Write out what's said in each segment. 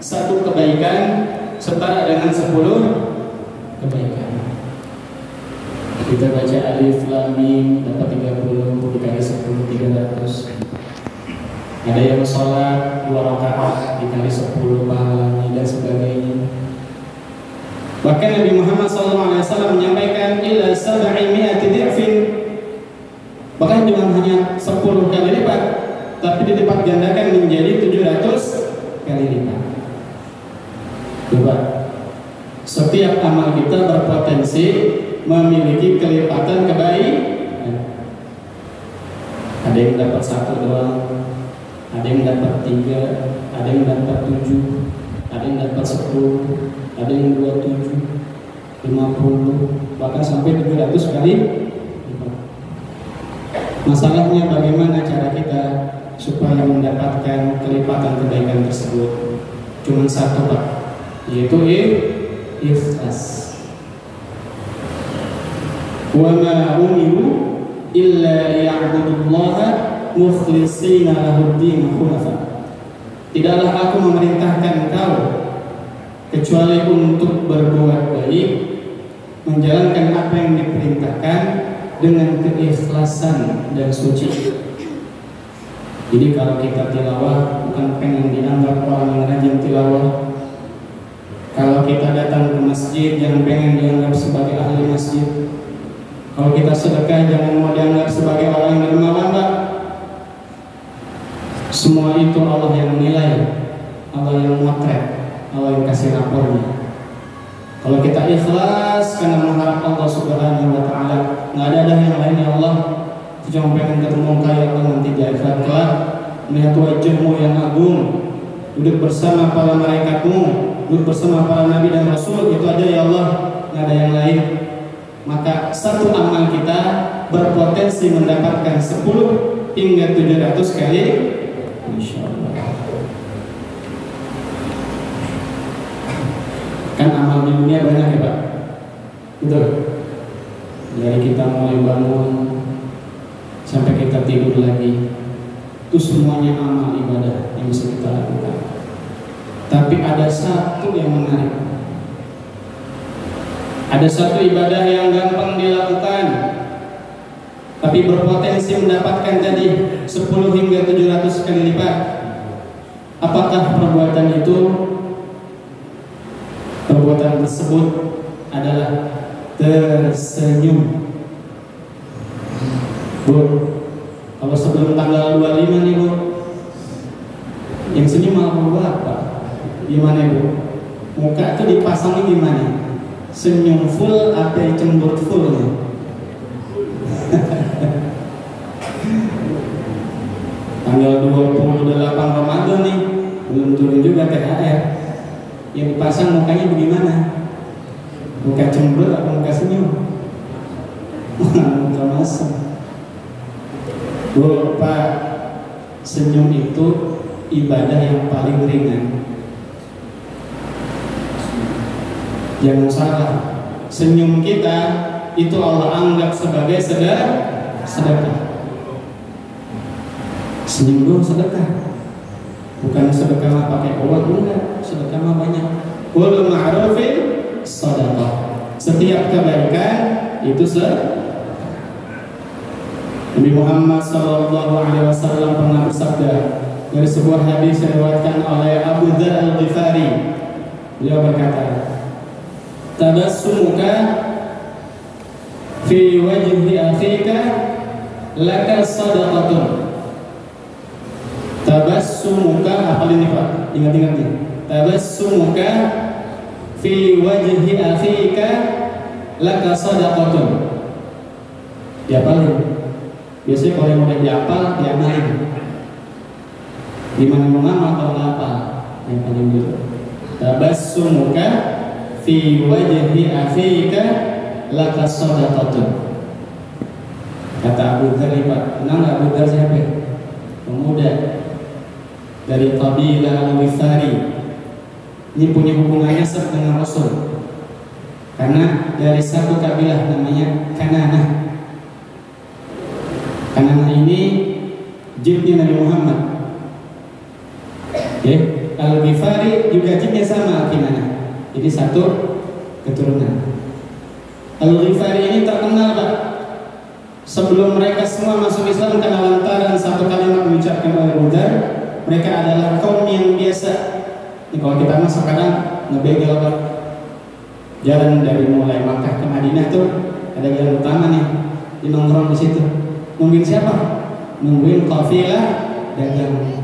Satu kebaikan setara dengan 10 kebaikan. Kita baca alif lam mim dapat 30 dikali 10 300. Ada yang sholat 2 rakaat dikali 10 pahalanya dan sebagainya. Bahkan Nabi Muhammad SAW menyampaikan ila 700 di'fin. Bahkan jangan hanya 10 kali lipat, tapi dilipat gandakan menjadi 700 kali lipat. Coba, setiap amal kita berpotensi memiliki kelipatan kebaikan. Ada yang dapat 1 doang, ada yang dapat 3, ada yang dapat 7, ada yang dapat 10, ada yang 27, 50, bahkan sampai 700 kali. Masalahnya bagaimana cara kita supaya mendapatkan kelipatan kebaikan tersebut? Cuma satu, Pak, yaitu ikhlas. Wa ma umiru illa liya'budullaha mukhlishina lahud-din hunafa. Tidaklah aku memerintahkan kau kecuali untuk berbuat baik, menjalankan apa yang diperintahkan dengan keikhlasan dan suci. Jadi kalau kita tilawah bukan pengen dianggap orang yang rajin tilawah. Kalau kita datang ke masjid jangan pengen dianggap sebagai ahli masjid. Kalau kita sedekah jangan mau dianggap sebagai orang yang dermawan, Pak. Semua itu Allah yang menilai, Allah yang motret, Allah yang kasih rapornya. Kalau kita ikhlas karena mengharap Allah Subhanahu wa Ta'ala, nggak ada yang lain ya Allah. Cuma pengen ketemu kayak Allah nanti di akhirat kelak, melihat wajahmu yang agung, duduk bersama para malaikatmu, duduk bersama para nabi dan rasul, itu aja ya Allah, nggak ada yang lain. Maka satu amal kita berpotensi mendapatkan 10 hingga 700 kali, insya Allah. Kan amal di dunia banyak ya, Pak. Betul. Dari kita mulai bangun sampai kita tidur lagi, itu semuanya amal ibadah yang bisa kita lakukan. Tapi ada satu yang menarik. Ada satu ibadah yang gampang dilakukan, tapi berpotensi mendapatkan tadi 10 hingga 700 kali lipat. Apakah perbuatan itu? Perbuatan tersebut adalah tersenyum. Bu, kalau sebelum tanggal 25 nih, Bu, yang senyum malah apa? Gimana, Bu? Muka itu dipasangnya gimana? Senyum full atau cemberut full nih? Tanggal 28 Ramadan nih, belum turun juga THR. Yang dipasang mukanya bagaimana? Muka cemberut atau muka senyum? Muka masam. Bu, Pak, senyum itu ibadah yang paling ringan. Jangan salah, senyum kita itu Allah anggap sebagai sedekah. Senyum dong sedekah. Bukan sedekah mah pakai uang, enggak. Sedekah mah banyak. Kullu ma'rufin shadaqah. Setiap kebaikan itu sedekah. Nabi Muhammad SAW pernah bersabda dari sebuah hadis yang diriwayatkan oleh Abu Dzar Al-Ghifari. Beliau berkata, tabassumuka fi wajhi akhika laka sadaqatun. Tabassumuka, apa ini, Pak? Ingat-ingat nih. Tabassumuka fi wajhi akhika laka sadaqatun. Diapalin. Biasanya kalau yang udah diapal, diamalin. Gimana mau ngamal kalau nggak hafal? Yang paling dulu. Tabassumuka fi wajhi akhika laka sadaqatun. Kata Abu Dzar, Pak, kenal Abu Dzar siapa? Pemuda dari kabilah Al-Ghifari. Ini punya hubungannya serta dengan Rasul, karena dari satu kabilah namanya Kananah. Kananah ini jibnya Nabi Muhammad. Al-Ghifari juga jinnya sama Kinanah. Jadi satu keturunan. Al-Ghifari ini terkenal Pak. Sebelum mereka semua masuk Islam karena lantaran satu kalimat mengucapkan oleh Budar, mereka adalah kaum yang biasa. Ini kalau kita masuk sekarang ngebegal Pak. Jalan dari mulai Makkah ke Madinah tuh ada jalan utama nih, di nongkrong di situ. Nungguin siapa? Nungguin kafilah dagang.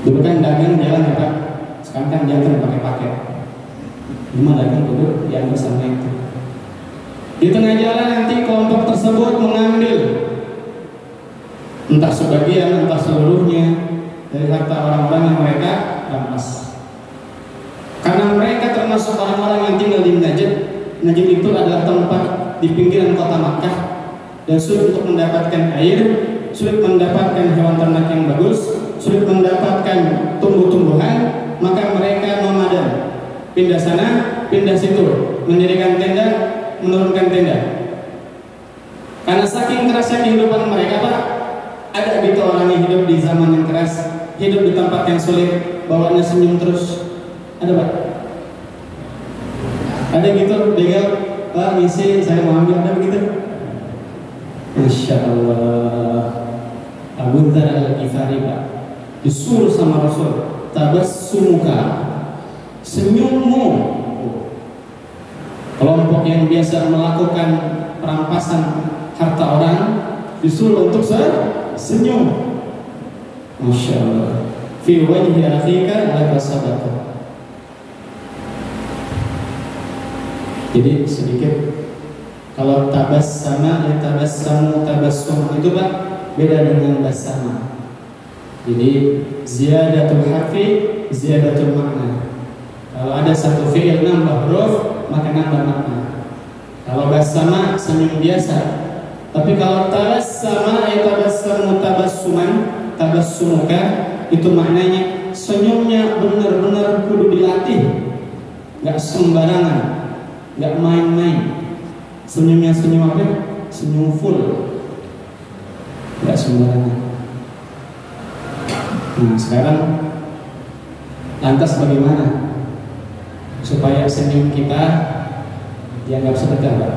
Dulu kan dagang jalan ya Pak. Sekarang kan jalan pakai paket. Cuma dagang dulu yang bersama itu. Di tengah jalan nanti kelompok tersebut mengambil entah sebagian, entah seluruhnya dari harta orang-orang yang mereka rampas. Karena mereka termasuk orang-orang yang tinggal di Najd. Najd itu adalah tempat di pinggiran kota Makkah dan sulit untuk mendapatkan air, sulit mendapatkan hewan ternak yang bagus, sulit mendapatkan tumbuh-tumbuhan, maka mereka nomaden, pindah sana, pindah situ, mendirikan tenda, menurunkan tenda. Karena saking kerasnya kehidupan mereka Pak, ada gitu orang yang hidup di zaman yang keras, hidup di tempat yang sulit, bawaannya senyum terus. Ada Pak? Ada gitu, begal, Pak ngisi, saya mau ambil, ada begitu? Masya Allah. Abu Dzar Al-Ghifari Pak disuruh sama Rasul, tabassumuka, senyummu. Kelompok yang biasa melakukan perampasan harta orang disuruh untuk senyum. Masya Allah. Fi wajhi akhika laka sadaqah. Jadi sedikit, kalau tabassama ya tabassamu tabassum itu Pak beda dengan basama. Jadi ziyadatul harfi ziyadatul makna. Kalau ada satu fi'il nambah huruf maka nambah makna. Kalau basama senyum biasa. Tapi kalau tabassama ya tabassamu tabassuman tabassumuka itu maknanya senyumnya benar-benar kudu dilatih, nggak sembarangan. Nggak main-main. Senyumnya senyum apa? Senyum full. Nggak sembarangan. Nah sekarang lantas bagaimana supaya senyum kita dianggap sedekah Pak?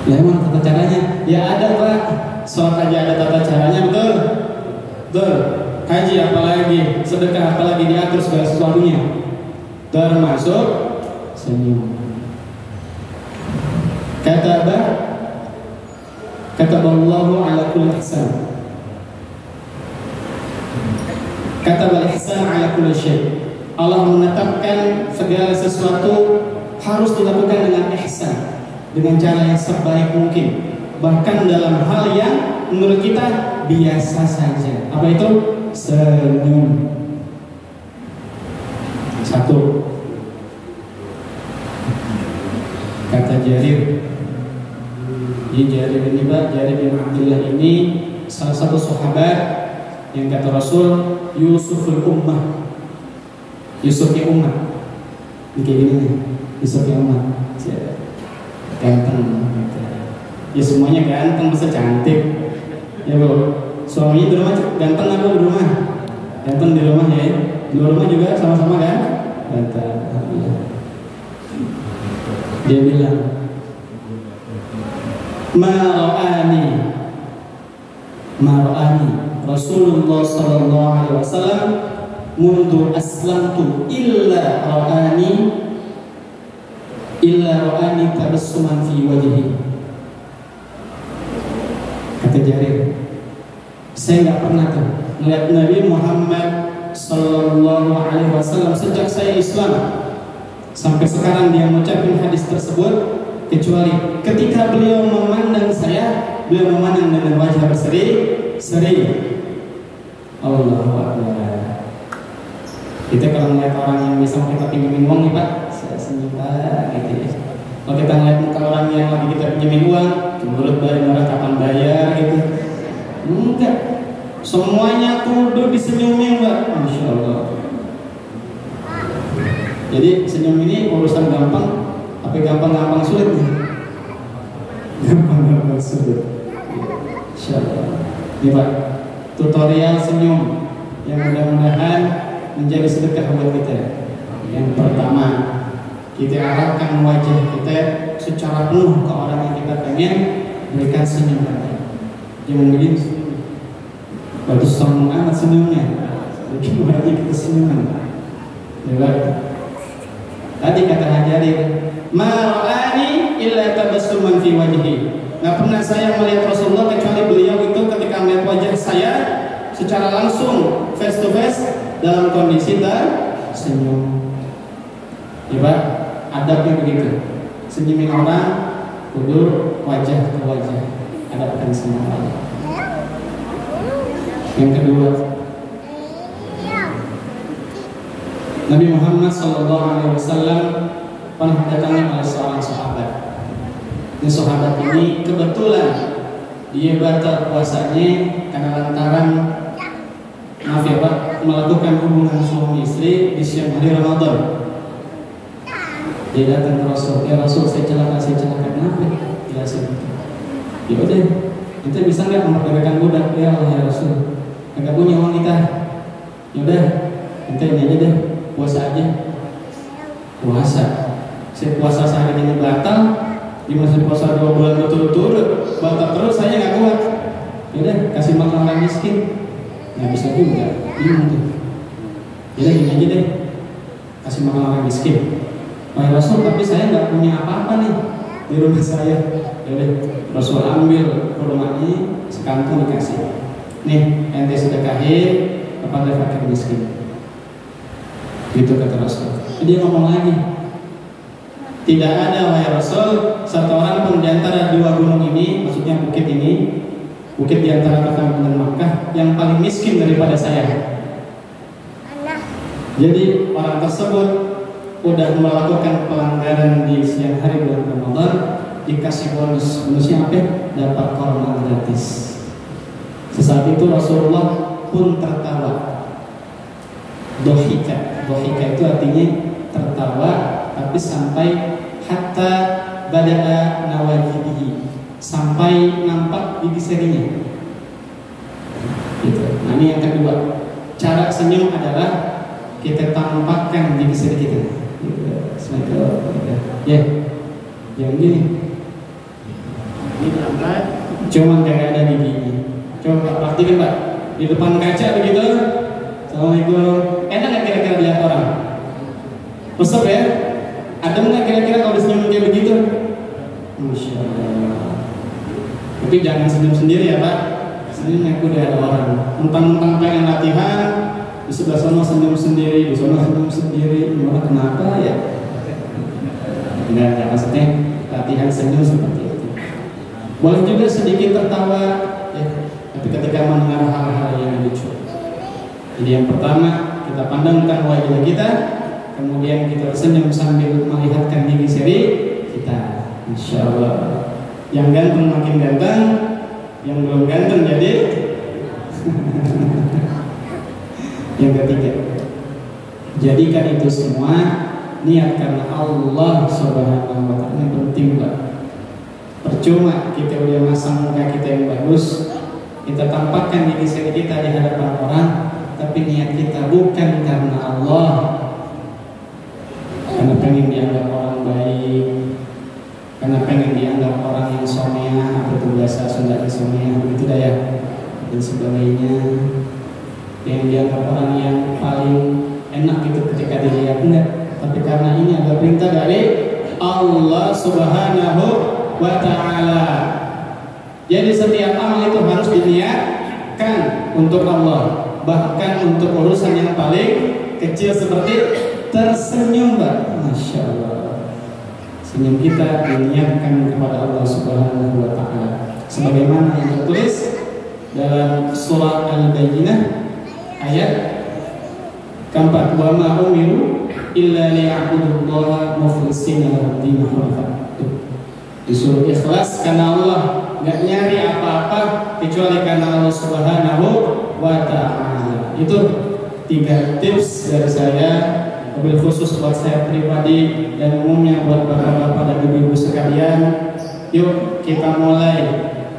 Ya emang tata caranya? Ya ada Pak. Sholat aja ada tata caranya, betul? Betul. Haji apalagi, sedekah apalagi diatur segala sesuatunya. Termasuk senyum. Kataballahu ala kulli ihsan. Katabal ihsan ala kulli syai'. Allah menetapkan segala sesuatu harus dilakukan dengan ihsan, dengan cara yang sebaik mungkin, bahkan dalam hal yang menurut kita biasa saja. Apa itu? Senyum. Satu. Kata Jarir, Jarir ini Pak, Jarir bin Abdullah ini salah satu sahabat yang kata Rasul Yusuful Ummah, Yusufnya umat. Ini kayak gini nih, Yusufnya umat. Ganteng, ya semuanya ganteng, masa cantik. Ya Bu, suaminya di rumah ganteng apa di rumah? Ganteng di rumah ya. Di rumah juga sama-sama kan? Ganteng. Dia bilang, Ma'ra'ani Rasulullah sallallahu alaihi wasallam mundu aslamtu illa ra'ani tabassuman fi wajhi. Kata Jarir, saya nggak pernah tuh melihat Nabi Muhammad sallallahu alaihi wasallam sejak saya Islam sampai sekarang dia mengucapkan hadis tersebut, kecuali ketika beliau memandang saya, beliau memandang dengan wajah berseri-seri. Allahu Akbar. Kita kalau melihat orang yang bisa kita pinjemin uang nih Pak, saya senyum Pak gitu ya. Kalau kita melihat muka orang yang lagi kita pinjemin uang, cemberut marah kapan bayar gitu. Enggak. Semuanya kudu disenyumin Pak. Masya Allah. Jadi senyum ini urusan gampang, tapi gampang-gampang sulit nih. Gampang-gampang sulit. Insyaallah. Ini Pak, tutorial senyum yang mudah-mudahan menjadi sedekah buat kita. Yang pertama, kita arahkan wajah kita secara penuh ke orang yang kita pengen berikan senyum pada. Jangan begini senyum. Waktu sombong amat senyumnya. Bikin wajah kita senyuman. Dewa. Tadi kata Hajari, "Ma'ani illa tabassuman fi wajhi." Nggak pernah saya melihat Rasulullah kecuali beliau itu ketika melihat wajah saya secara langsung face to face dalam kondisi tersenyum. Ya Pak, adabnya begitu. Senyumin orang, kudu wajah ke wajah. Adabkan semua orang. Yang kedua, Nabi Muhammad SAW pernah datangnya oleh seorang sahabat. Ini sahabat ini kebetulan dia batal puasanya karena lantaran maaf ya Pak, melakukan hubungan suami istri di siang hari Ramadan. Dia datang ke Rasul, "Ya Rasul, saya celaka kenapa?" Jelasin. Ya udah, kita bisa nggak memperdagangkan budak? Ya Allah ya Rasul, nggak punya uang kita. Ya udah, kita ini aja deh, puasa aja. Puasa. Saya puasa sehari ini batal, dia masih puasa 2 bulan berturut-turut, batal terus, saya nggak kuat. Ya udah, kasih makan orang miskin. Nggak bisa juga, bingung tuh. Ya gini aja deh, kasih makan orang miskin. Wahai Rasul, tapi saya nggak punya apa-apa nih di rumah saya. Jadi Rasul ambil kurmanya sekantung dikasih. Nih, ente sedekahin kepada fakir miskin. Gitu kata Rasul. Dia ngomong lagi, tidak ada wahai Rasul satu orang pun di antara 2 gunung ini, maksudnya bukit ini, bukit di antara Mekah dan Makkah, yang paling miskin daripada saya. Jadi orang tersebut udah melakukan pelanggaran di siang hari bulan Ramadan, dikasih bonusnya apa? Dapat korma gratis. Sesaat itu Rasulullah pun tertawa. Dohika itu artinya tertawa, tapi sampai hatta bada'a nawajibihi, sampai nampak gigi serinya. Gitu. Nah ini yang kedua, cara senyum adalah kita tampakkan gigi seri kita. Ya, yang gini. Ini apa? Cuman kayak ada giginya. Coba praktikin Pak. Di depan kaca begitu. Assalamualaikum. Enak nggak kira-kira dilihat orang? Resep ya? Ada nggak kira-kira kalau disenyum kayak begitu? Masya Allah. Tapi jangan senyum sendiri ya Pak. Senyum yang udah ada orang. Mentang-mentang pengen latihan, di sebelah sana senyum sendiri, di sana senyum sendiri. Gimana kenapa ya? Enggak, maksudnya latihan senyum seperti itu. Boleh juga sedikit tertawa, ya. Tapi ketika mendengar hal-hal yang lucu. Jadi yang pertama kita pandangkan wajah kita, kemudian kita senyum sambil melihatkan gigi seri kita. Insya Allah. Yang ganteng makin ganteng, yang belum ganteng jadi. Yang ketiga, jadikan itu semua niat karena Allah Subhanahu wa Ta'ala. Ini penting Pak. Percuma kita udah masang muka kita yang bagus, kita tampakkan gigi seri kita di hadapan orang, tapi niat kita bukan karena Allah, karena pengen dianggap orang baik, karena pengen dianggap orang yang someah, atau bahasa Sunda someah, begitu dah ya, dan sebagainya. Yang dianggap orang yang paling enak itu ketika dilihat, enggak, tapi karena ini adalah perintah dari Allah Subhanahu wa Ta'ala. Jadi setiap amal itu harus diniatkan untuk Allah, bahkan untuk urusan yang paling kecil seperti tersenyum Mbak. Masya Allah, senyum kita diniatkan kepada Allah Subhanahu wa Ta'ala, sebagaimana yang tertulis dalam surah Al-Bayyinah ayat keempat, wa ma umiru illa liya'budullaha mukhlishina lahu-d-din hunafa. Di surah Ikhlas, karena Allah nggak nyari apa-apa kecuali karena Allah Subhanahu wa Ta'ala. Itu 3 tips dari saya, mobil khusus buat saya pribadi dan umumnya buat bapak-bapak dan ibu-ibu sekalian. Yuk kita mulai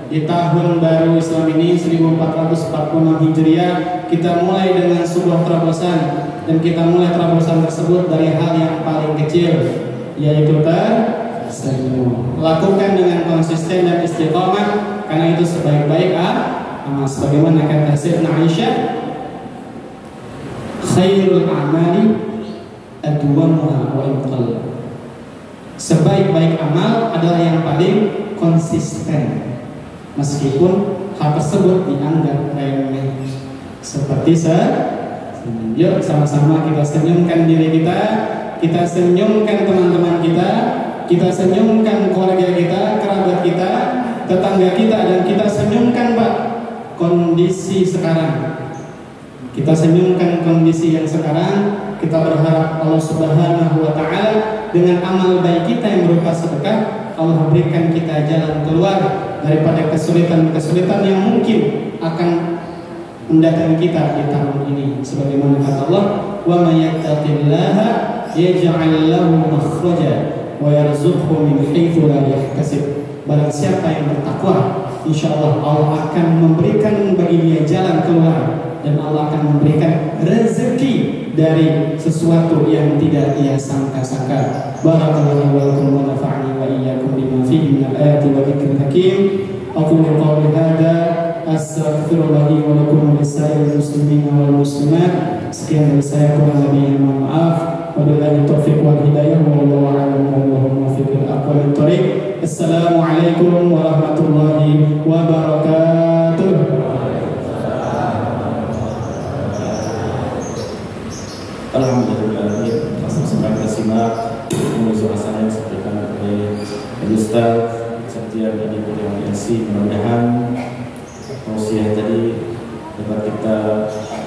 di tahun baru Islam ini 1446 Hijriah, kita mulai dengan sebuah terobosan, dan kita mulai terobosan tersebut dari hal yang paling kecil, yaitu tersenyum. Lakukan dengan konsisten dan istiqomah, karena itu sebaik-baik amal. Sebagaimana kata Sayyidina Aisyah, khairul amali adwamuha wa in qalla. Sebaik-baik amal adalah yang paling konsisten, meskipun hal tersebut dianggap remeh. Seperti yuk sama-sama kita senyumkan diri kita senyumkan teman-teman kita senyumkan keluarga kita, kerabat kita, tetangga kita, dan kita senyumkan Pak kondisi sekarang. Kita senyumkan kondisi yang sekarang. Kita berharap Allah Subhanahu wa Ta'ala dengan amal baik kita yang berupa sedekah, Allah berikan kita jalan keluar daripada kesulitan-kesulitan yang mungkin akan mendatangi kita di tahun ini. Sebagaimana kata Allah, "Wa may yattaqillaha yaj'al lahu makhraja wa yarzuqhu min haitsu la yahtasib." Barang siapa yang bertakwa, insyaallah Allah akan memberikan bagi dia jalan keluar, dan Allah akan memberikan rezeki dari sesuatu yang tidak ia sangka-sangka. Barakallahu lakum wa nafa'ani wa iyyakum bima fihi min al-ayati wa dzikril hakim. Aqulu qawli hadza astaghfirullah li wa lakum wa lisa'iril muslimin wal muslimat. Sekian dari saya, kurang lebihnya mohon maaf. Wabillahi taufiq wal hidayah, wallahu a'lam wallahu muwaffiq ila aqwamit thoriq. Assalamualaikum warahmatullahi wabarakatuh. Alhamdulillah, langsung kita simak suasana yang disampaikan oleh Ustaz Setia dari Koordinasi. Mudah-mudahan tausiah tadi dapat kita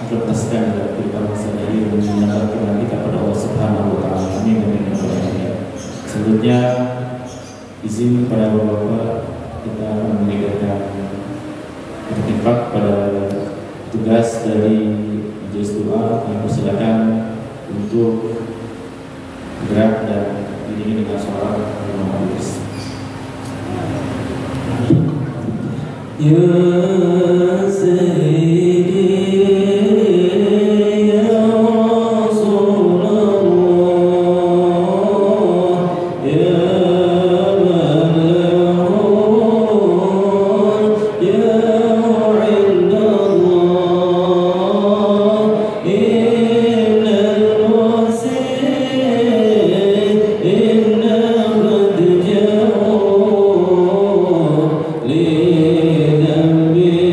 implementasikan dalam kehidupan sehari-hari dan menambahkan kita pada Allah Subhanahu wa Ta'ala. Amin. Selanjutnya izin kepada Bapak kita memberikan tempat pada tugas dari majelis doa yang persilakan untuk gerak dan diiringi dengan suara Imam Hafiz. Ya Amin.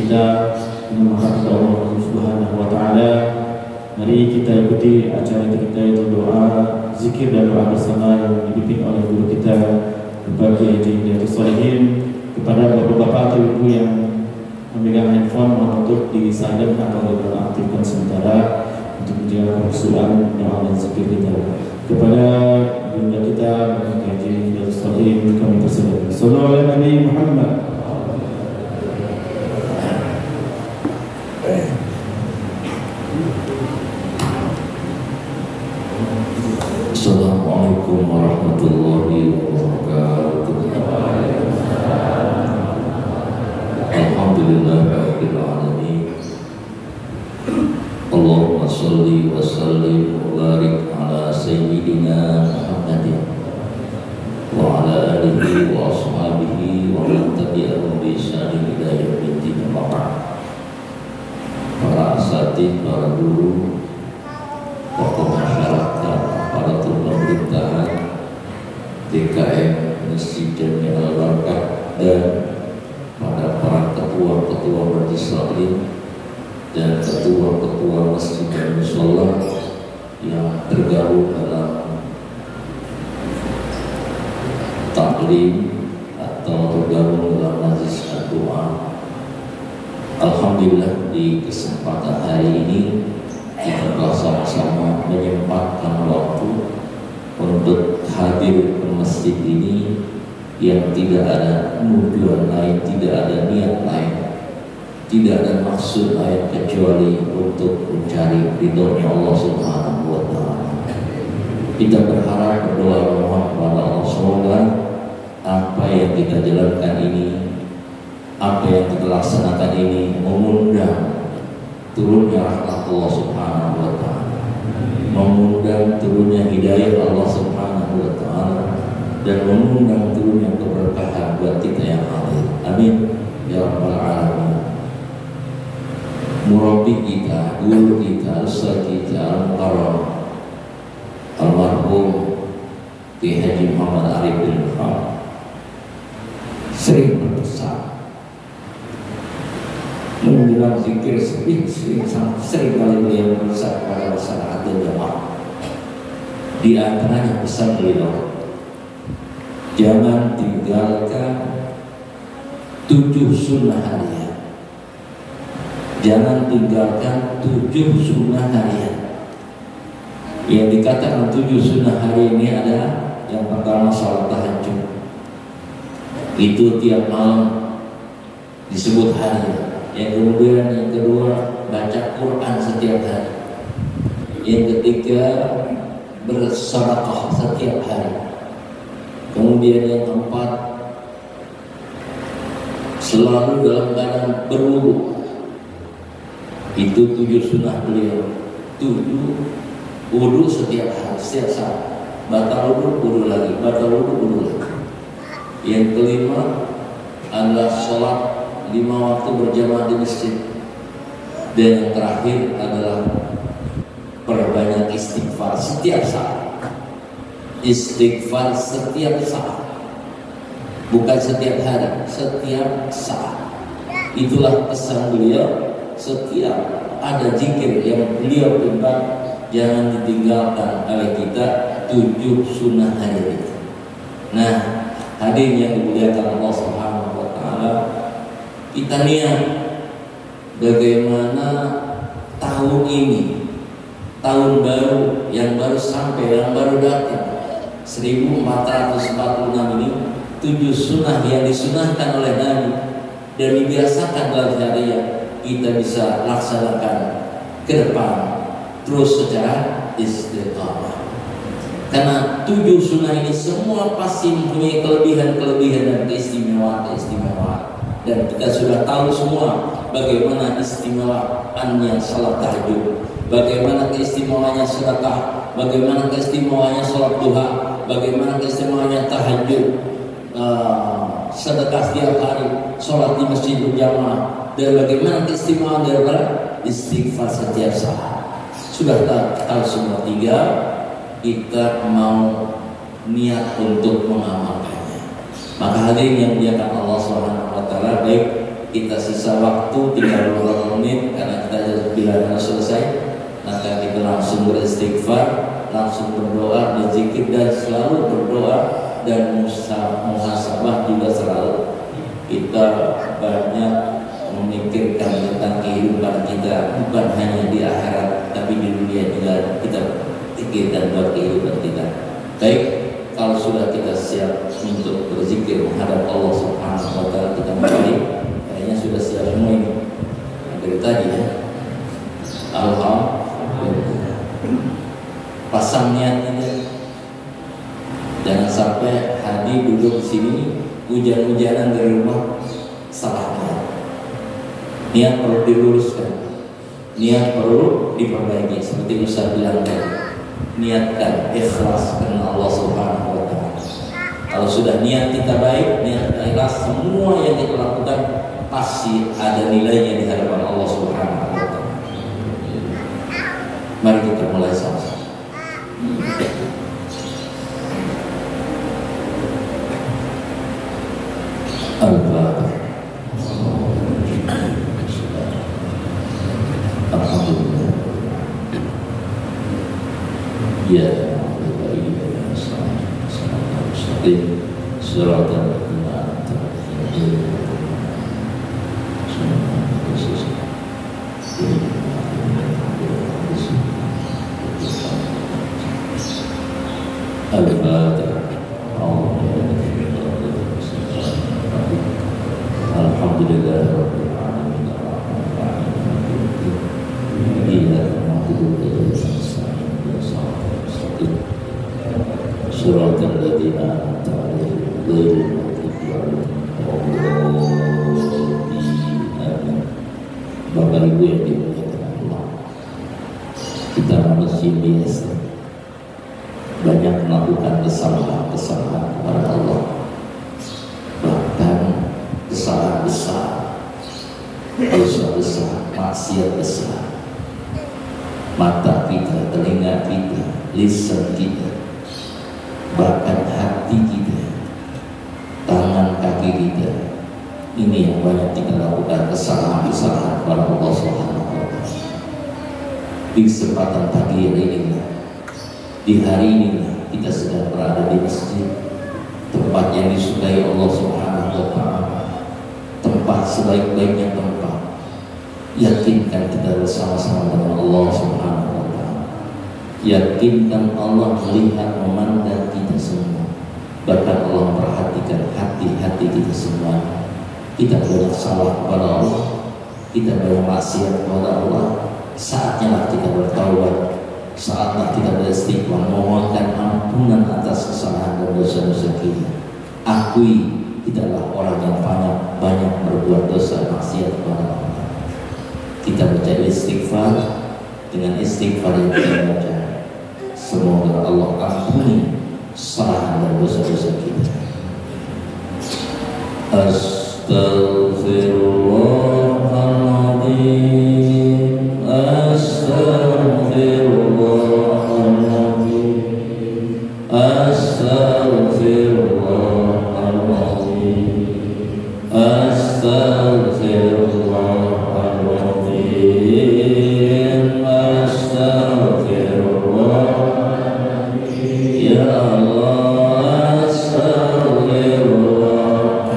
kita memohon kepada Allah Subhanahu wa taala. Mari kita ikuti acara kita, itu doa, zikir dan doa bersama yang dipimpin oleh guru kita Bapak Haji Hidayatus Shalihin. Kepada bapak-bapak atau ibu yang memegang handphone, mohon untuk di-silent atau dinonaktifkan sementara untuk menjaga kehusuan doa dan zikir kita. Kepada bunda kita Bapak Haji Hidayatus Shalihin kami persilakan. Sallallahu alaihi Nabi Muhammad. Assalamualaikum warahmatullahi wabarakatuh. Alhamdulillahirabbil alamin. Allahumma shalli wa sallim wa barik ala sayyidina Muhammadin wa ala alihi wa ashabihi wa man tabi'ahum bi ihsanin ila yaumiddin. Para asatidz, para guru, tokoh masyarakat, aparatur pemerintahan, DKM Masjid Jami Al-Barakah, dan pada para ketua-ketua Majelis Taklim dan ketua-ketua masjid dan mushola yang tergabung dalam taklim atau tergabung dalam majelis doa. Alhamdulillah, di kesempatan hari ini kita telah sama-sama menyempatkan waktu untuk hadir ke masjid ini yang tidak ada tujuan lain, tidak ada niat lain, tidak ada maksud lain kecuali untuk mencari ridhonya Allah Subhanahu wa taala. Kita berharap, berdoa, mohon kepada Allah semoga apa yang kita jalankan ini, apa yang kita laksanakan ini mengundang turunnya rahmat Allah Subhanahu wa taala, mengundang turunnya hidayah Allah Subhanahu wa taala, dan mengundang turunnya keberkahan buat kita yang hadir. Amin ya rabbal alamin. Murabbi kita, guru kita, ustaz kita, al-mukarram almarhum Ki Haji Muhammad Arif bin Muhammad sering berpesan menjelang zikir, sering kali beliau berpesan pada masalah dan jamaah. Di antaranya pesan beliau, jangan tinggalkan 7 sunnah harian. Jangan tinggalkan 7 sunnah harian. Yang dikatakan 7 sunnah hari ini adalah yang pertama salat tahajud. Itu tiap malam disebut harian. Yang kemudian yang kedua baca Quran setiap hari. Yang ketiga bersedekah setiap hari. Kemudian yang keempat selalu dalam keadaan berwudu. Itu 7 sunnah beliau. 7 wudu setiap hari, setiap saat. Batal wudu, wudu lagi. Batal wudu, wudu lagi. Yang kelima adalah sholat 5 waktu berjamaah di masjid. Dan yang terakhir adalah perbanyak istighfar setiap saat. Istighfar setiap saat, bukan setiap hari, setiap saat. Itulah pesan beliau. Setiap ada zikir yang beliau tentang, jangan ditinggalkan oleh kita 7 sunnah hari itu. Nah, hadirin yang dimuliakan Allah Subhanahu wa taala, kita lihat bagaimana tahun ini, tahun baru yang baru sampai, yang baru datang 1446 ini, 7 sunnah yang disunahkan oleh Nabi dan dibiasakan dalam syariat kita bisa laksanakan ke depan terus secara istiqamah. Karena 7 sunnah ini semua pasti mempunyai kelebihan-kelebihan dan keistimewaan. Dan kita sudah tahu semua bagaimana istimewaannya salat tahajud, bagaimana keistimewaannya sedekah, bagaimana keistimewaannya salat duha, bagaimana keistimewaannya tahajud, sedekah setiap hari, salat di masjid berjamaah, dan bagaimana keistimewaan daripada istighfar setiap saat. Sudah tahu semua 3, kita mau untuk mengamalkannya. Maka hadirin yang dimuliakan Allah Subhanahu wa taala, baik kita sisa waktu tinggal beberapa menit karena kita bilang selesai, maka kita langsung beristighfar, langsung berdoa, berzikir dan selalu berdoa dan muhasabah juga selalu. Kita banyak memikirkan tentang kehidupan kita, bukan hanya di akhirat tapi di dunia juga kita pikirkan buat kehidupan kita. Baik, kalau sudah kita siap untuk berzikir menghadap Allah Subhanahu wa taala, kita mulai. Kayaknya sudah siap semua ini. Dari tadi ya. Alhamdulillah. Pasang niatnya. Jangan sampai Hadi duduk di sini hujan-hujanan dari rumah salah niat. Niat perlu diluruskan. Niat perlu diperbaiki. Seperti Ustaz bilang tadi. Niatkan ikhlas karena Allah Subhanahu wa taala. Kalau sudah niat kita baik, niat kita ikhlas, semua yang kita lakukan pasti ada nilainya di hadapan Allah Subhanahu wa taala. Mari kita mulai sama-sama. Al-Fatihah. Alhamdulillah. Ya Bapak Ibu yang dimuliakan Allah, kita manusia biasa banyak melakukan kesalahan-kesalahan kepada Allah, bahkan kesalahan besar, dosa besar, maksiat besar. Mata kita, telinga kita, lisan kita, bahkan hati kita, tangan kaki kita, ini yang banyak kita lakukan kesalahan-kesalahan kepada Allah Subhanahu wa taala. Di kesempatan pagi ini, di hari ini kita sedang berada di masjid, tempat yang disukai Allah Subhanahu wa taala, tempat sebaik-baiknya tempat. Yakinkan kita bersama-sama dengan Allah Subhanahu wa taala. Yakinkan Allah melihat, memandang kita semua. Bahkan Allah memperhatikan hati-hati kita semua. Kita banyak salah kepada Allah, kita banyak maksiat kepada Allah. Saatnya lah kita bertaubat, saatnya kita beristighfar, memohonkan ampunan atas kesalahan dan dosa-dosa kita. Akui kita adalah orang yang banyak berbuat dosa maksiat kepada Allah. Kita baca istighfar, dengan istighfar yang kita baca, semoga Allah ampuni kesalahan dan dosa-dosa kita. Astaghfirullahaladzim, astaghfirullahaladzim, astaghfirullahaladzim, astaghfirullahaladzim, astaghfirullahaladzim. Ya Allah, astaghfirullah.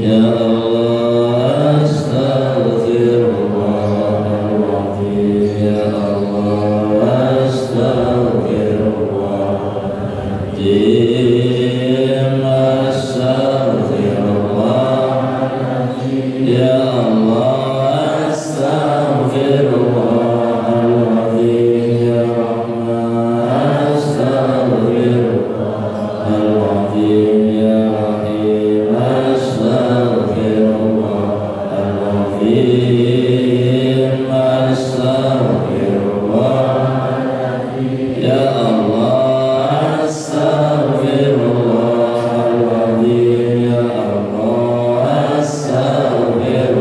Ya Allah, astaghfirullahaladzim. Ya Allah, astaghfirullahaladzim, astaghfirullahaladzim. Ya Allah, astaghfirullahaladzim. Ya Rahman, astaghfirullahaladzim. Ya Rahim, astaghfirullahaladzim, astaghfirullahaladzim. Ya Allah, astaghfirullahaladzim. Ya Allah, astaghfirullahaladzim.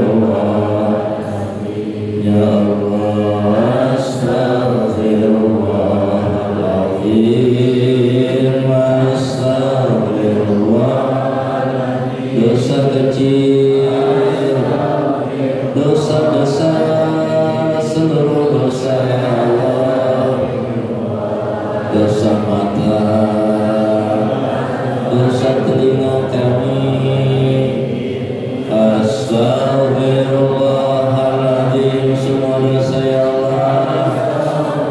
Astaghfirullahaladzim. Semua dosa ya Allah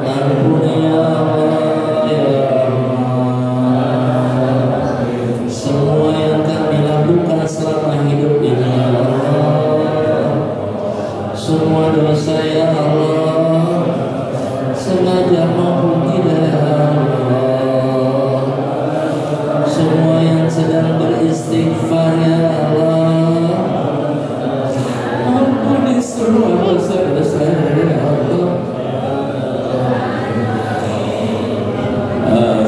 ampuni ya Allah ya Rahman. Semua yang kami lakukan selama hidup ini ya Allah, semua dosa ya Allah, sengaja maupun tidak ya Allah, semua yang sedang beristighfar ya Allah, ampuni semua dosa-dosa ya Allah.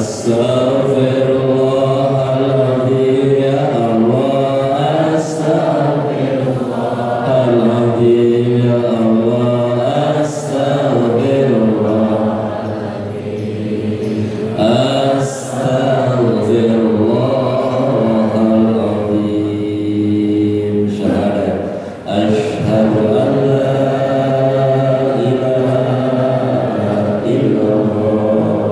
Astaghfirullahaladzim ya Allah, astaghfirullahaladzim ya Allah, astaghfirullahaladzim, astaghfirullahaladzim. Syahadat asyhadu an la ilaha illallah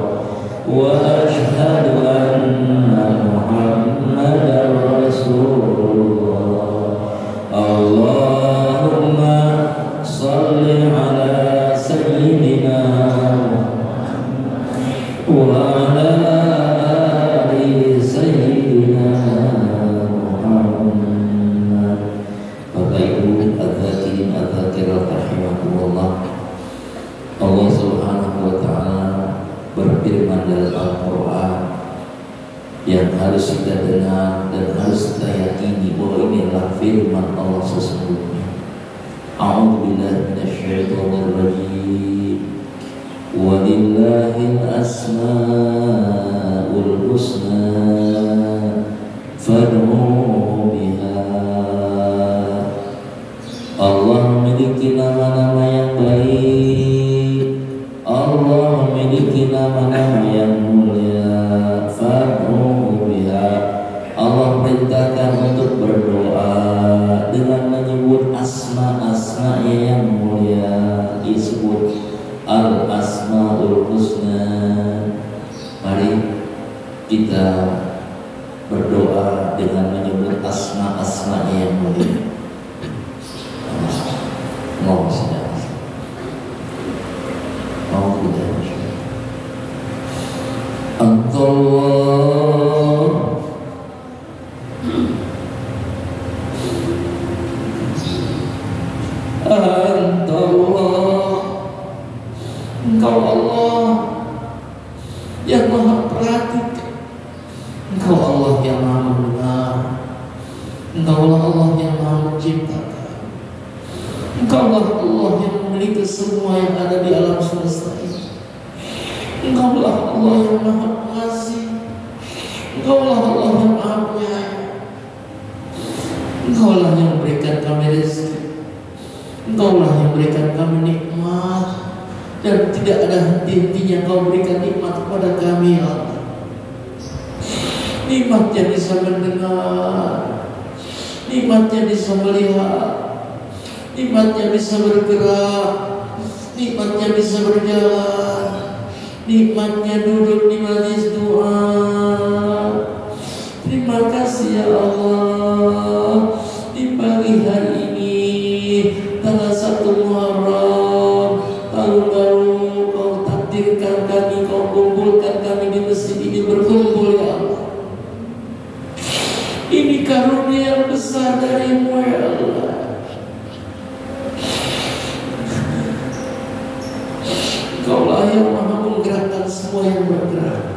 wa asyhadu anna Muhammadar Rasulullah. Allahumma shalli ala sayyidina wa ala ali sayyidina Muhammad. Bapak Ibu hadirin hadirat rahimakumullah, Allah Subhanahu wa taala berfirman dalam Al-Quran yang harus kita dengar dan harus kita yakini bahwa ini adalah firman Allah sesungguhnya. A'udzubillahi minasyaitonir rajim. Walillahil asmaul husna fad'u biha. Allah memiliki nama-nama yang baik, Allah memiliki nama-nama yang mulia. Fad'u biha. Allah perintahkan untuk berdoa dengan menyebut asma-asma-Nya yang mulia, disebut Al-Asmaul Husna. Mari kita berdoa dengan menyebut asma-asma-Nya yang mulia. Mau sedang mau tidak? Allah Engkau Allah yang maha perhatikan, Engkau Allah yang maha mendengar, Engkau Allah yang maha menciptakan, Engkau Allah yang memiliki semua yang ada di alam semesta ini. Engkau Allah yang maha pengasih, Engkau Allah yang maha penyayang, Engkau yang memberikan kami rezeki, Engkau yang memberikan kami nikmat, dan tidak ada henti-hentinya Kau berikan nikmat kepada kami ya Allah. Nikmatnya bisa mendengar, nikmatnya bisa melihat, nikmatnya bisa bergerak, nikmatnya bisa berjalan, nikmatnya duduk di majelis doa. Terima kasih ya Allah. Di pagi hari ini tanggal 1 Muharram tahun baru, Kau takdirkan kami, Kau kumpulkan kami di masjid ini berkumpul ya Allah. Ini karunia yang besar dari-Mu ya Allah. Kaulah yang maha menggerakkan semua yang bergerak,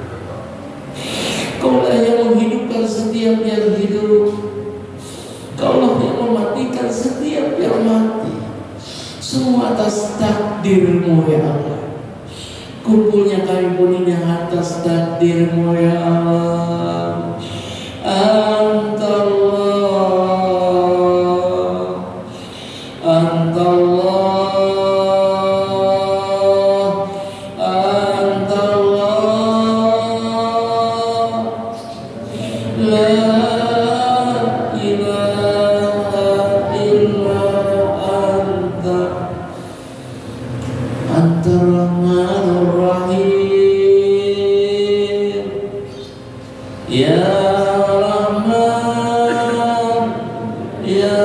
Kaulah yang menghidupkan setiap yang hidup, Kaulah yang mematikan setiap yang mati. Semua atas takdir-Mu ya Allah. Kumpulnya kami pun ini atas takdir-Mu ya Allah. Ya Rahman, Ya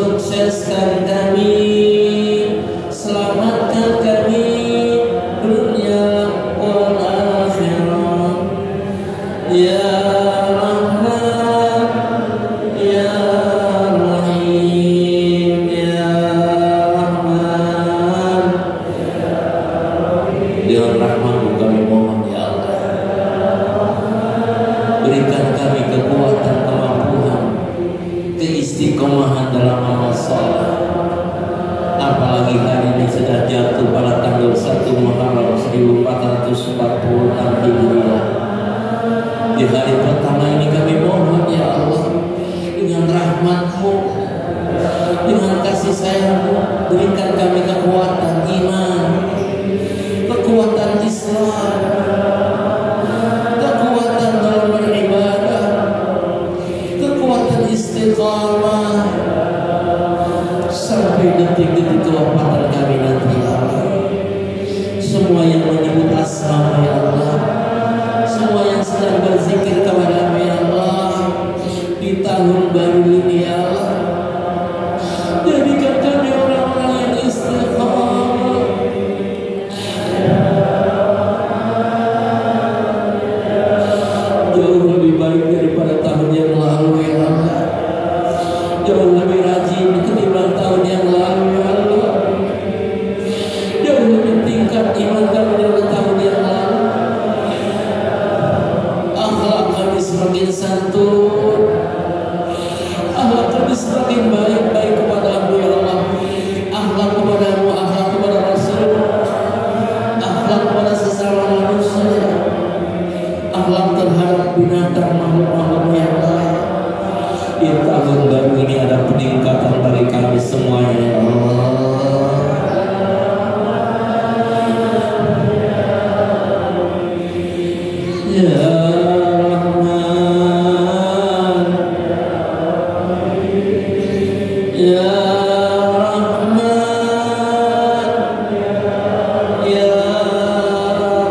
sukseskan kami, selamatkan kami dunia wal akhirah. Ya Rahman, Ya Rahim, Ya Rahman. Dengan rahmat-Mu kami mohon ya Allah, berikan kami kekuatan, kemampuan, keistiqomahan dalam amal saleh. Apalagi hari ini sudah jatuh pada tanggal 1 Muharram 1446 Hijriah. Di hari pertama ini kami mohon ya Allah, dengan rahmat-Mu, dengan kasih sayang-Mu, berikan kami kekuatan iman, kekuatan Islam, kekuatan dalam beribadah, kekuatan istiqamah sampai detik-detik kewafatan kami nanti ya Allah. Semua yang menyebut asma-Mu ya Allah, semua yang sedang berzikir kepada-Mu ya Allah di tahun baru ini ya Allah, jadikan kami orang-orang yang istiqamah. Jauh lebih baik daripada tahun yang lalu ya Allah, jauh lebih rajin ketimbang tahun yang lalu ya Allah, jauh lebih tingkat iman kami daripada tahun yang lalu. Akhlak kami semakin santun, akhlak kami semakin baik kepada-Mu ya Allah, akhlak kepada-Mu, akhlak kepada Rasul, akhlak kepada sesama manusia, akhlak terhadap binatang makhluk-makhluk yang lain. Di tahun baru ini ada peningkatan bagi kami semuanya ya Allah. Ya Rahman, Ya Rahman, Ya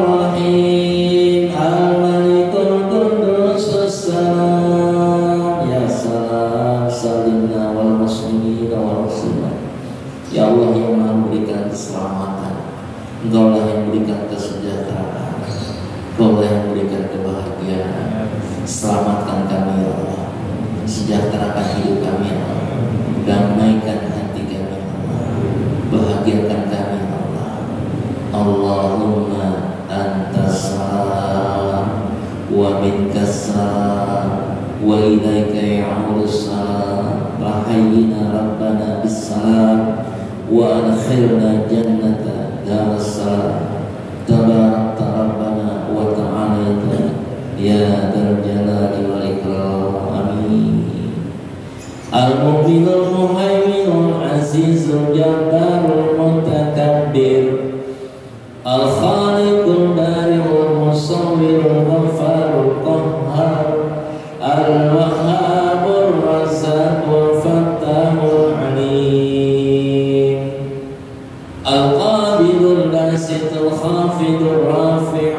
Rahim, Al-Malikul Qudus As-Salam, Ya Salam, Salimna wal muslimin wal muslimat. Ya Allah yang Maha memberikan keselamatan, Engkaulah yang memberikan kesejahteraan, Engkaulah yang memberikan kebahagiaan. Selamatkan kami ya Allah, sejahterakan hidup kami ya Allah, damaikan hati kami ya Allah, bahagiakan kami ya Allah. Allahumma antas salam wa minkas salam wa ilaika ya'udus salam, rahayyina rabbana bis salam wa adkhilna jannata daras salam. Tabarakta rabbana wa ta'alaita ya dzal jalali wal ikram. Amin. Al-Mu'minul Muhaiminul Azizul Jabbarul Mutakabbir, Al-Khaliqul Bari'ul Musawwirul Ghaffarul Qahhar, Al-Wahhabur Razzaqul Fattahul Alim, Al-Qabidul Basitul Khafidur Rafi',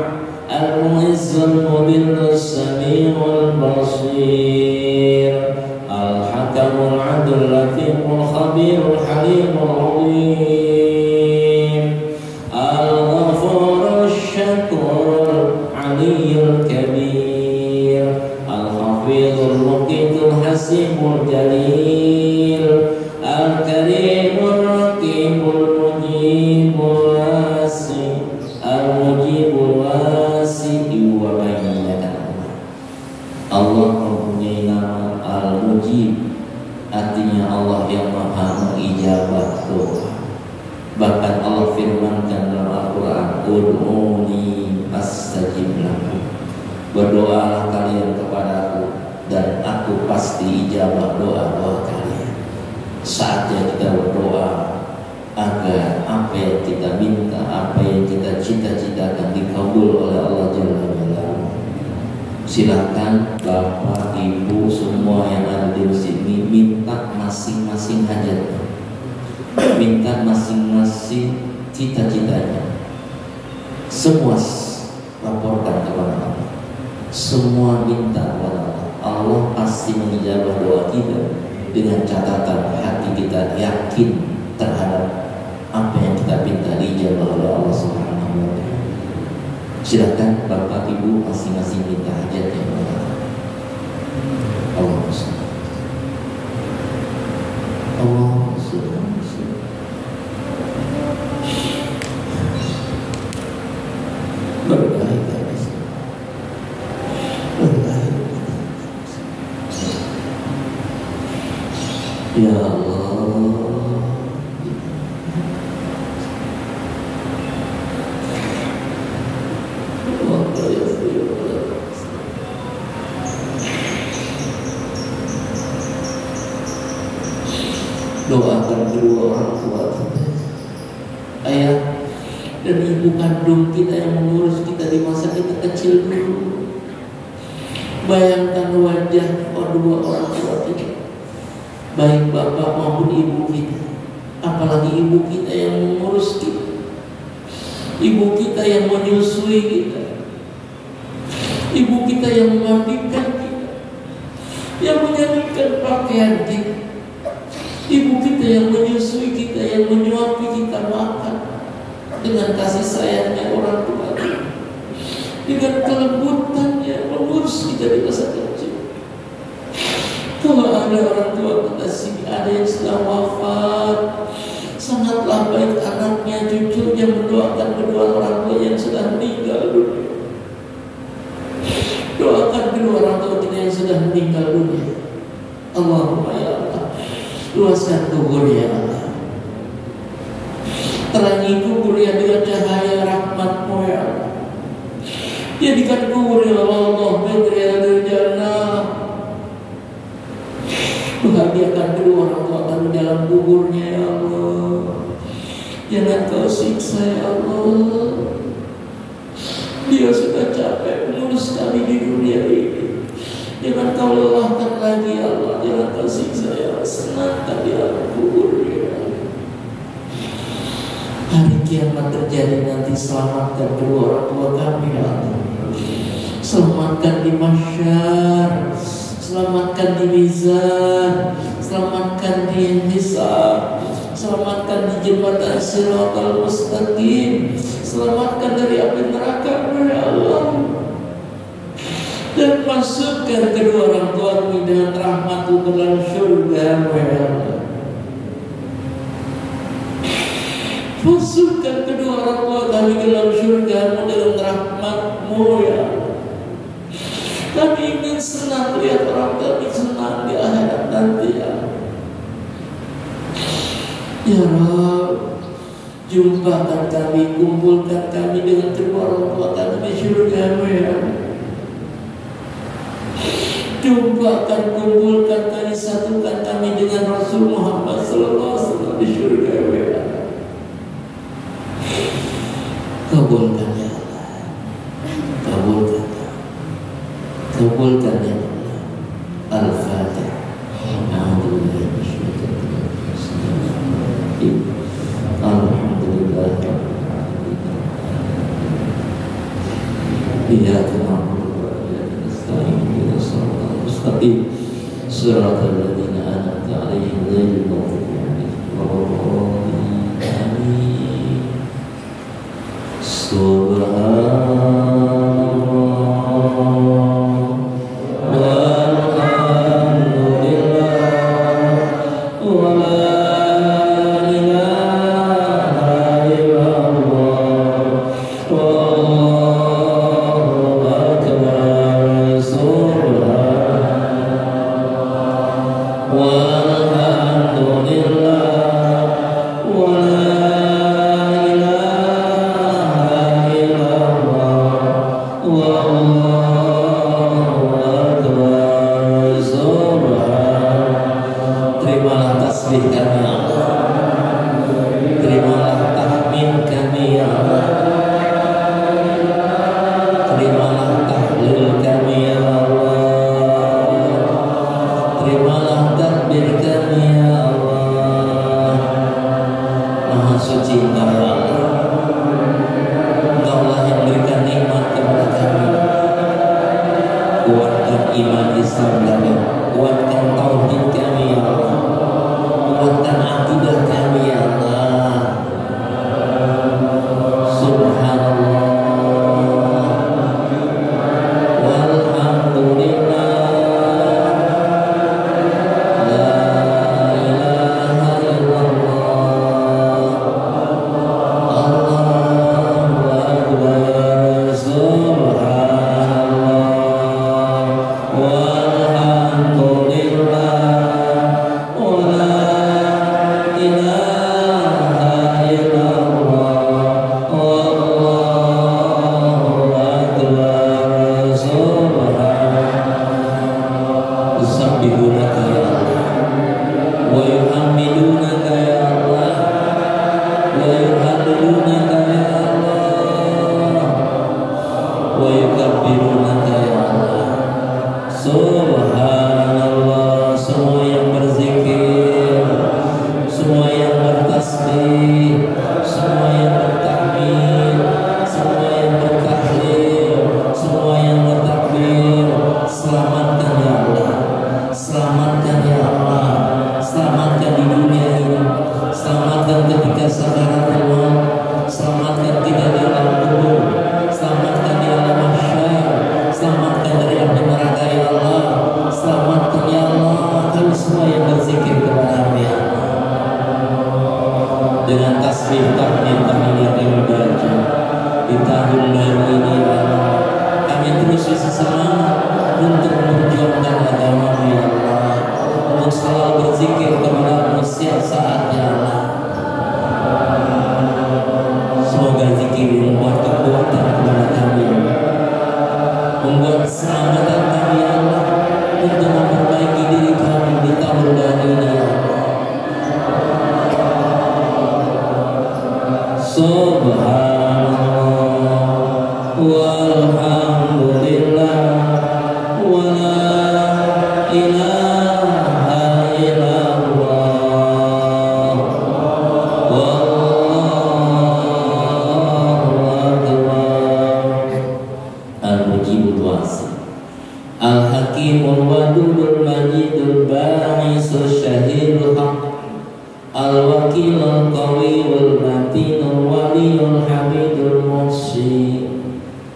Al-Mu'izzul Mudillus Sami'ul Basir, Al-Hakamul Adul Latiful Khabirul Halimul Azim, Al-Ghafurul Syakurul Aliyyul Kabir, Al-Hafizul Muqitul Hasibul Jalil, Al-Karimul Raqibul Mujibul Wasi, Al-Mujibul Wasi wa bayyana. Allah mempunyai nama Al-Mujib, artinya Allah yang Maha mengijabah doa. Bahkan Allah firmankan dalam Al-Quran, Ud'uni astajib lakum, berdoalah kalian kepadaku dan aku pasti ijabah doa-doa kalian. Saatnya kita berdoa agar apa yang kita minta, apa yang kita cita-citakan dikabul oleh Allah Jalla Jalaluhu. Silakan Bapak, Ibu, semua yang ada di sini minta masing-masing hajatnya, minta masing-masing cita-citanya. Semua laporkan kepada Allah, semua minta kepada Allah. Allah pasti mengijabah doa kita dengan catatan hati kita yakin terhadap apa yang kita minta dijawab oleh Allah Subhanahu wa Ta'ala. Silakan Bapak Ibu masing-masing minta hajat yang Allah ya Allah, doakan kedua orang tua kita, ayah dan ibu kandung kita yang mengurus kita di masa kita kecil dulu. Bayangkan wajah kedua orang tua kita, baik bapak maupun ibu kita, apalagi ibu kita yang mengurus kita, ibu kita yang menyusui kita, ibu kita yang memandikan kita, yang menyandingkan pakaian kita, ibu kita yang menyusui kita, yang menyuapi kita makan dengan kasih sayangnya orang tua kita, dengan kelembutannya mengurus kita di masa kecil. Kalau ada orang tua kita sini, ada yang sudah wafat, sangatlah baik anaknya, cucunya mendoakan kedua orang tua yang sudah meninggal dunia. Doakan kedua orang tua kita yang sudah meninggal dunia. Allahumma ya Allah, luaskan kubur ya Allah, terangi kubur ya dengan cahaya rahmat-Mu ya Allah. Jadikan kubur ya Allah bedriyatul jannah. Bahagiakan kedua orang tua kami dalam kuburnya ya Allah. Jangan Kau siksa ya Allah. Dia sudah capek mengurus kami di dunia ini. Jangan Kau lelahkan lagi ya Allah. Jangan Kau siksa ya Allah. Senangkan di alam kubur ya Allah. Hari kiamat terjadi nanti, selamatkan kedua orang tua kami ya Allah. Selamatkan di mahsyar, selamatkan di mizan, selamatkan di hisab, selamatkan di jembatan Shiratal Mustaqim, selamatkan dari api neraka ya Allah. Dan masukkan kedua orang tua kami dengan rahmat-Mu ke dalam surga ya Allah. Masukkan kedua orang tua kami ke dalam surga-Mu dengan rahmat-Mu ya Allah. Kami ingin senang lihat orang kami senang di akhirat nanti ya. Ya Rabb, jumpakan kami, kumpulkan kami dengan kedua orang tua kami di surga-Mu ya. Jumpakan, kumpulkan kami, satukan kami dengan Rasul Muhammad sallallahu alaihi wasallam di surga-Mu ya. Kabulkan ya Allah, kabulkan. Kabulkan ya Allah. Al-Fatihah. Alhamdulillah. Iyyaka na'budu wa iyyaka nasta'in. Ihdinas siratal mustaqim. Shiratal ladzina an'amta 'alaihim ghairil maghdubi 'alaihim waladdallin. Amin. dengan tasbih tahmid tahmid yang baca di tahun baru ini ya Allah, kami terus bisa semangat untuk memperjuangkan agama-Mu ya Allah, untuk selalu berzikir kepada-Mu setiap saat ya Allah. Semoga zikir membuat kekuatan kepada kami, membuat semangat kami ya Allah untuk memperbaiki diri kami di tahun baru ini ya Allah. Subhanallah walhamdulillah wa la ilaha illallah wallahu akbar. Al-Mujibul Wasi Al-Hakimul Wadudul Majidul Ba'isul Syahidul Haq Al-Wakilul Qawiyul Matinul Waliyul Hamidul Muhsi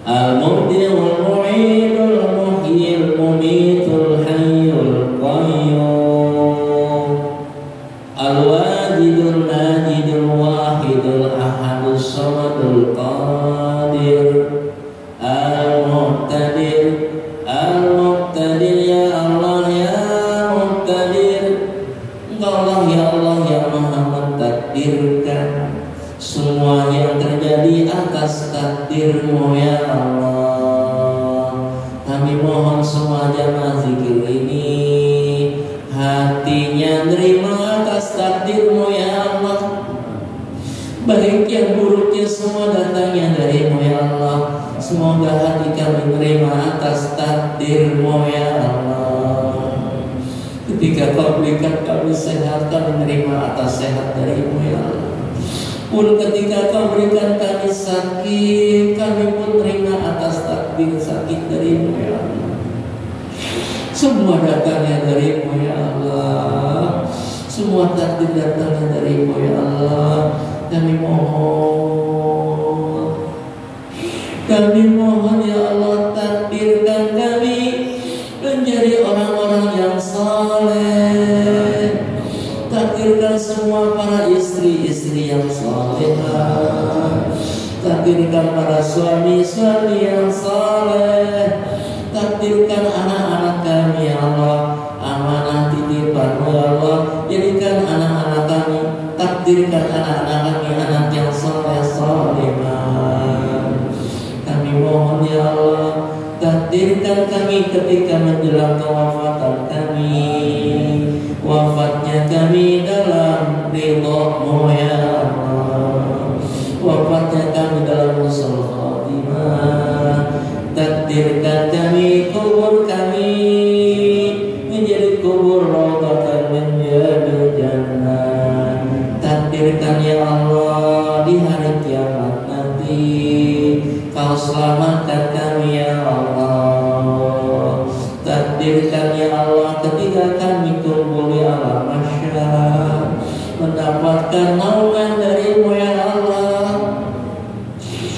Al-Mubdi'ul Mu'idul Muhyil Mumitul Hayyul Qayyum Al-Wajidul Majidul Wahidul Ahadus Samadul Qadir Al-Muqtadir Al-Muqtadir ya Allah ya Muqtadir. Engkau Allah ya Allah yang Maha mentakdirkan semua yang terjadi atas takdir-Mu ya Allah. Kami mohon semua jamaah zikir ini hatinya nerima atas takdir-Mu ya Allah. Baik yang buruknya semua datangnya dari-Mu ya Allah. Semoga hati kami menerima atas takdir-Mu ya Allah. Ketika Kau berikan kami sehat, kami menerima atas sehat dari-Mu ya Allah. Pun ketika Kau berikan kami sakit, kami pun menerima atas takdir sakit dari-Mu ya Allah. Semua datangnya dari-Mu ya Allah. Semua takdir datangnya dari-Mu ya Allah. Kami mohon ya Allah, takdirkan kami menjadi orang-orang yang saleh. Takdirkan semua para istri-istri yang salehah. Takdirkan para suami-suami yang saleh. Takdirkan anak-anak kami ya Allah, amanah titipan-Mu ya Allah. Jadikan anak-anak kami, takdirkan anak-anak kami anak yang saleh-salehah. Kami mohon ya Allah, takdirkan kami ketika menjelang kewafatan kami, wafatnya kami dalam ridha-Mu ya Allah, wafatnya kami dalam husnul khatimah. Takdirkan kami, kubur kami menjadi kubur raudhatan min riyadil jannah. Takdirkan ya Allah di hari kiamat nanti Kau selamatkan kami ya Allah. Takdirkan ya Allah ketika kami kumpul di alam mahsyar, mendapatkan naungan dari-Mu ya Allah,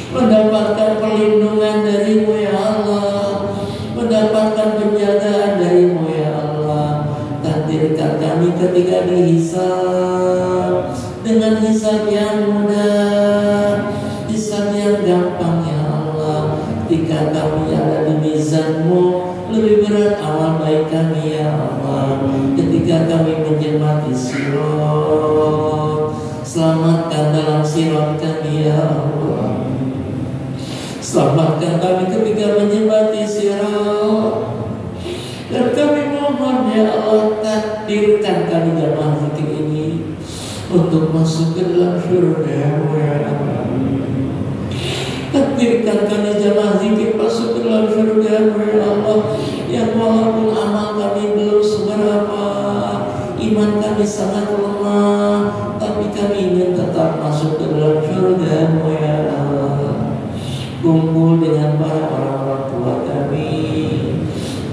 mendapatkan perlindungan dari-Mu ya Allah, mendapatkan penjagaan dari-Mu ya Allah. Takdirkan kami ketika dihisab dengan hisab yang mudah, hisab yang gampang ya Allah. Ketika kami ada di mizan-Mu, lebih berat amal baik kami ya Allah. Ketika kami menjemati sirat, selamatkan dalam sirat kami ya Allah. Selamatkan kami ketika menjemati sirat. Dan kami mohon ya Allah, takdirkan kami jamaah zikir ini untuk masuk ke dalam surga-Mu ya Allah. Takdirkan kami jamaah zikir masuk ke dalam surga-Mu ya Allah. Yang walaupun amal kami belum seberapa, iman kami sangat lemah, tapi kami ingin tetap masuk ke dalam surga-Mu ya Allah. Kumpul dengan para orang-orang tua kami,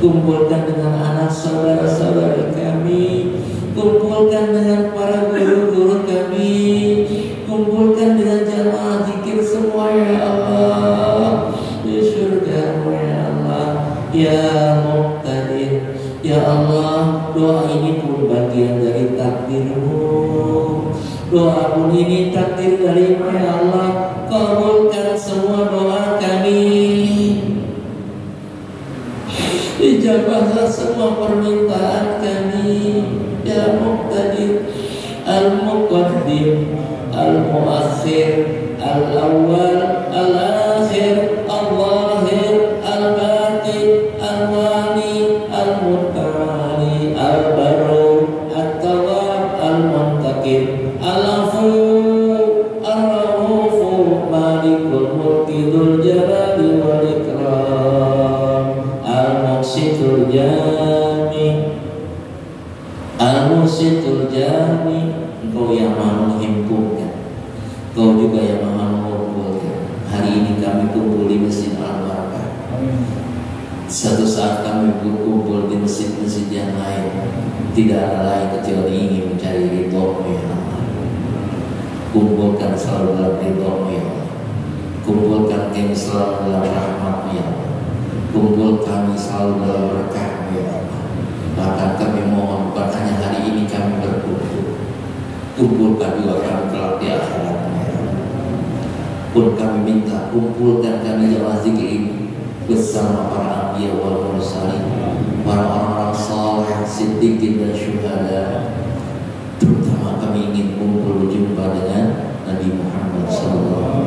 kumpulkan dengan anak saudara-saudara kami, kumpulkan dengan para guru-guru kami, kumpulkan dengan jamaah zikir semua ya Allah di surga-Mu ya Allah. Ya Muqtadir, ya Allah, doa ini pun bagian dari takdir-Mu. Doa pun ini takdir dari Allah, kabulkan semua doa kami, ijabahlah semua permintaan kami, ya Muqtadir, Al-Muqaddim, Al-Muakhir, Al-Awwal, Al-Akhir, Al-Zahir, Al-Batin, Al-Wali, Al-Mutawali, Al-Barru, Al-Tawab, Al-Muntakim, Al-Afu, Al-Raufu, Malikul Mulki, Dzul Jalali wal Ikram, Al-Muqsitul Jami, Al-Muqsitul Jami. Engkau yang maha menghimpunkan, Engkau juga yang maha mengumpulkan. Hari ini kami kumpul di Masjid Al-Barakah. Satu saat kami berkumpul di masjid-masjid yang lain, tidak ada lain kecuali ingin mencari ridho-Mu ya Allah. Kumpulkan selalu dalam ridho-Mu ya Allah. Kumpulkan kami selalu dalam rahmat-Mu ya Allah. Kumpul kami selalu dalam berkah-Mu ya Allah. Bahkan kami mohon bukan hanya hari ini kami berkumpul, kumpulkan juga kami kelak di akhirat. Pun kami minta kumpulkan kami jamaah zikir ini bersama para anbiya wal mursalin, para orang-orang saleh, siddiqin dan syuhada. Terutama kami ingin kumpul jumpa dengan Nabi Muhammad SAW.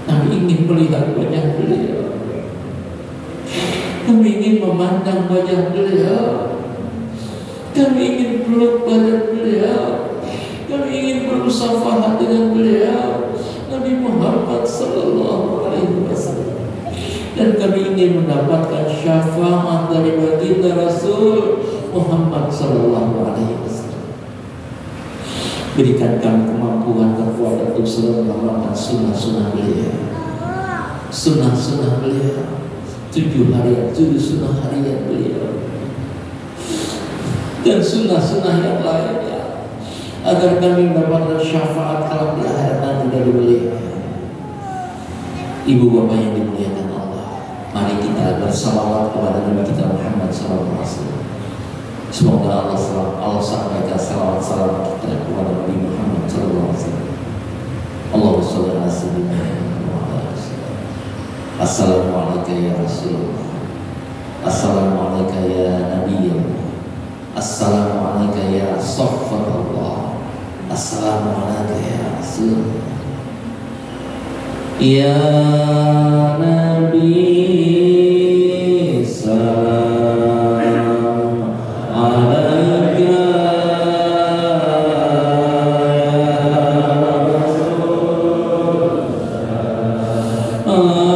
Kami ingin melihat wajah beliau, kami ingin memandang wajah beliau, kami ingin peluk badan beliau, kami ingin bermusafahat dengan beliau, Nabi Muhammad sallallahu alaihi wasallam. Dan kami ingin mendapatkan syafaat dari baginda Rasul Muhammad sallallahu alaihi wasallam. Berikan kami kemampuan kekuatan untuk selalu mengamalkan sunnah-sunnah beliau, sunnah-sunnah beliau, 7 sunnah harian beliau, dan sunnah-sunnah yang lainnya, agar kami mendapatkan syafaat kalau di akhirat nanti dari beliau. Ibu bapak yang dimuliakan Allah, mari kita bersalawat kepada Nabi kita Muhammad SAW. Semoga Allah sampaikan salawat-salawat kita kepada Nabi Muhammad SAW. Allahumma sholli ala sayyidina Muhammad. Assalamualaikum ya Rasulullah. Assalamualaikum ya Nabiyullah. Assalamualaikum ya Saffallah. Assalamualaikum ya Rasulullah. Ya Nabi salam alaika Oh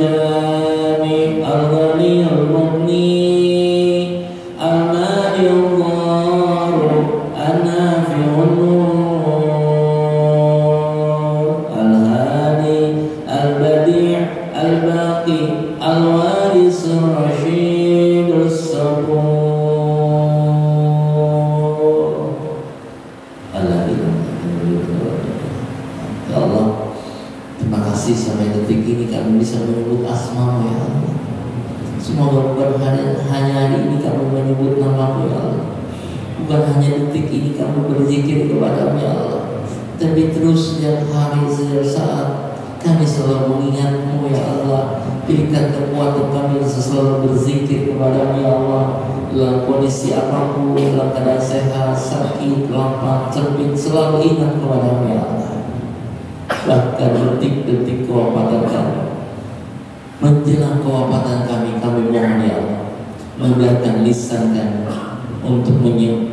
al-jami al-ghani al-mughni al-mani al-dharu an-nafi al-nur al-hadi al-badi' al-baqi al-waris al-rashid al-sabur. Ya Allah, terima kasih sampai detik ini kami bisa menyebut asma-Mu ya Allah. Semoga bukan hanya hari ini kami menyebut nama-Mu ya Allah, bukan hanya detik ini kami berzikir kepada-Mu ya Allah, tapi terus setiap hari, setiap saat kami selalu mengingat-Mu ya Allah. Berikan kekuatan kami selalu berzikir kepada-Mu ya Allah, dalam kondisi apapun, dalam keadaan sehat, sakit, lapar, terbit, selalu ingat kepada-Mu ya Allah. Bahkan detik-detik kewafatan kami, menjelang kewafatan kami mohon ya Allah, mudahkan lisan kami untuk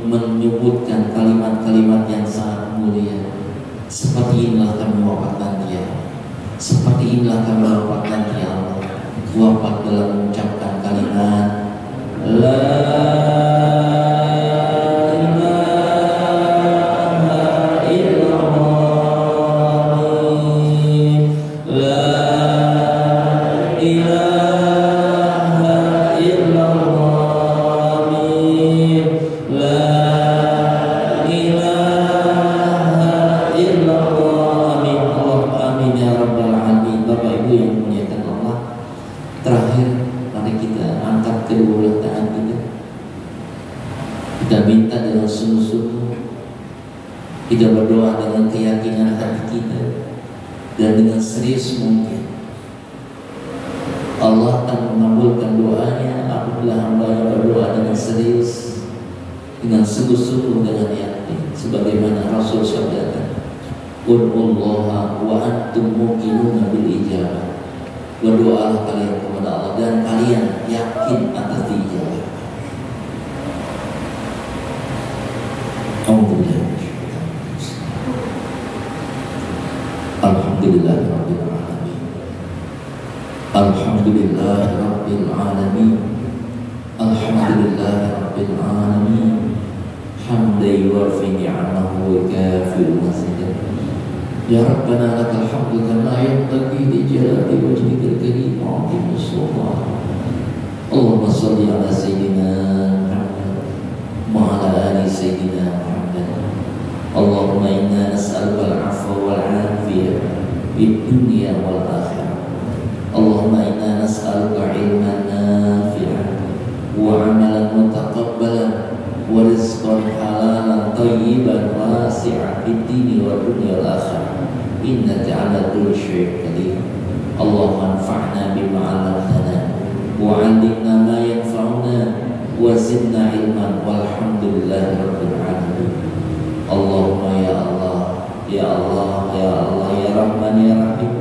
menyebutkan kalimat-kalimat yang sangat mulia. Seperti inilah kami wafat nanti ya, seperti inilah kami wafat nanti ya Allah. Wafat dalam mengucapkan kalimat La kita berdoa dengan keyakinan hati kita dan dengan serius mungkin. Allah akan mengabulkan doanya apabila hamba berdoa dengan serius, dengan sungguh-sungguh, dengan yakin. Sebagaimana Rasul sabdakan, "Ud'ullaha wa antum muqinuna bil ijabah." Berdoalah kalian kepada Allah dan kalian yakin atas ijabah. Alhamdulillah Rabbil Alamin. Alhamdulillah Rabbil Alamin. Alhamdulillah Rabbil Alamin. Hamdan yuwafi ni'amahu wa kafi'u mazidah. Ya Rabbana lakal hamdu kama yanbaghi li jalali wajhikal karim wa 'azimi sultanik. Allahumma shalli ala sayyidina Muhammad wa ala ali sayyidina Muhammad. Allahumma inna nas'aluka al-'afwa wal-'afiyah fid dunya wal akhirah. Allahumma inna nas'aluka 'ilman nafi'an wa 'amalan mutaqabbalan wa rizqan halalan thayyiban wasi'an fid dini wad dunya wal akhirah. Innaka 'ala kulli syai'in qadir. Allahumma anfa'na bima 'allamtana wa 'allimna ma yanfa'una wa zidna 'ilman walhamdulillahi rabbil alamin. Allahumma ya Allah, ya Allah, ya Allah, ya Rahman, ya Rahim,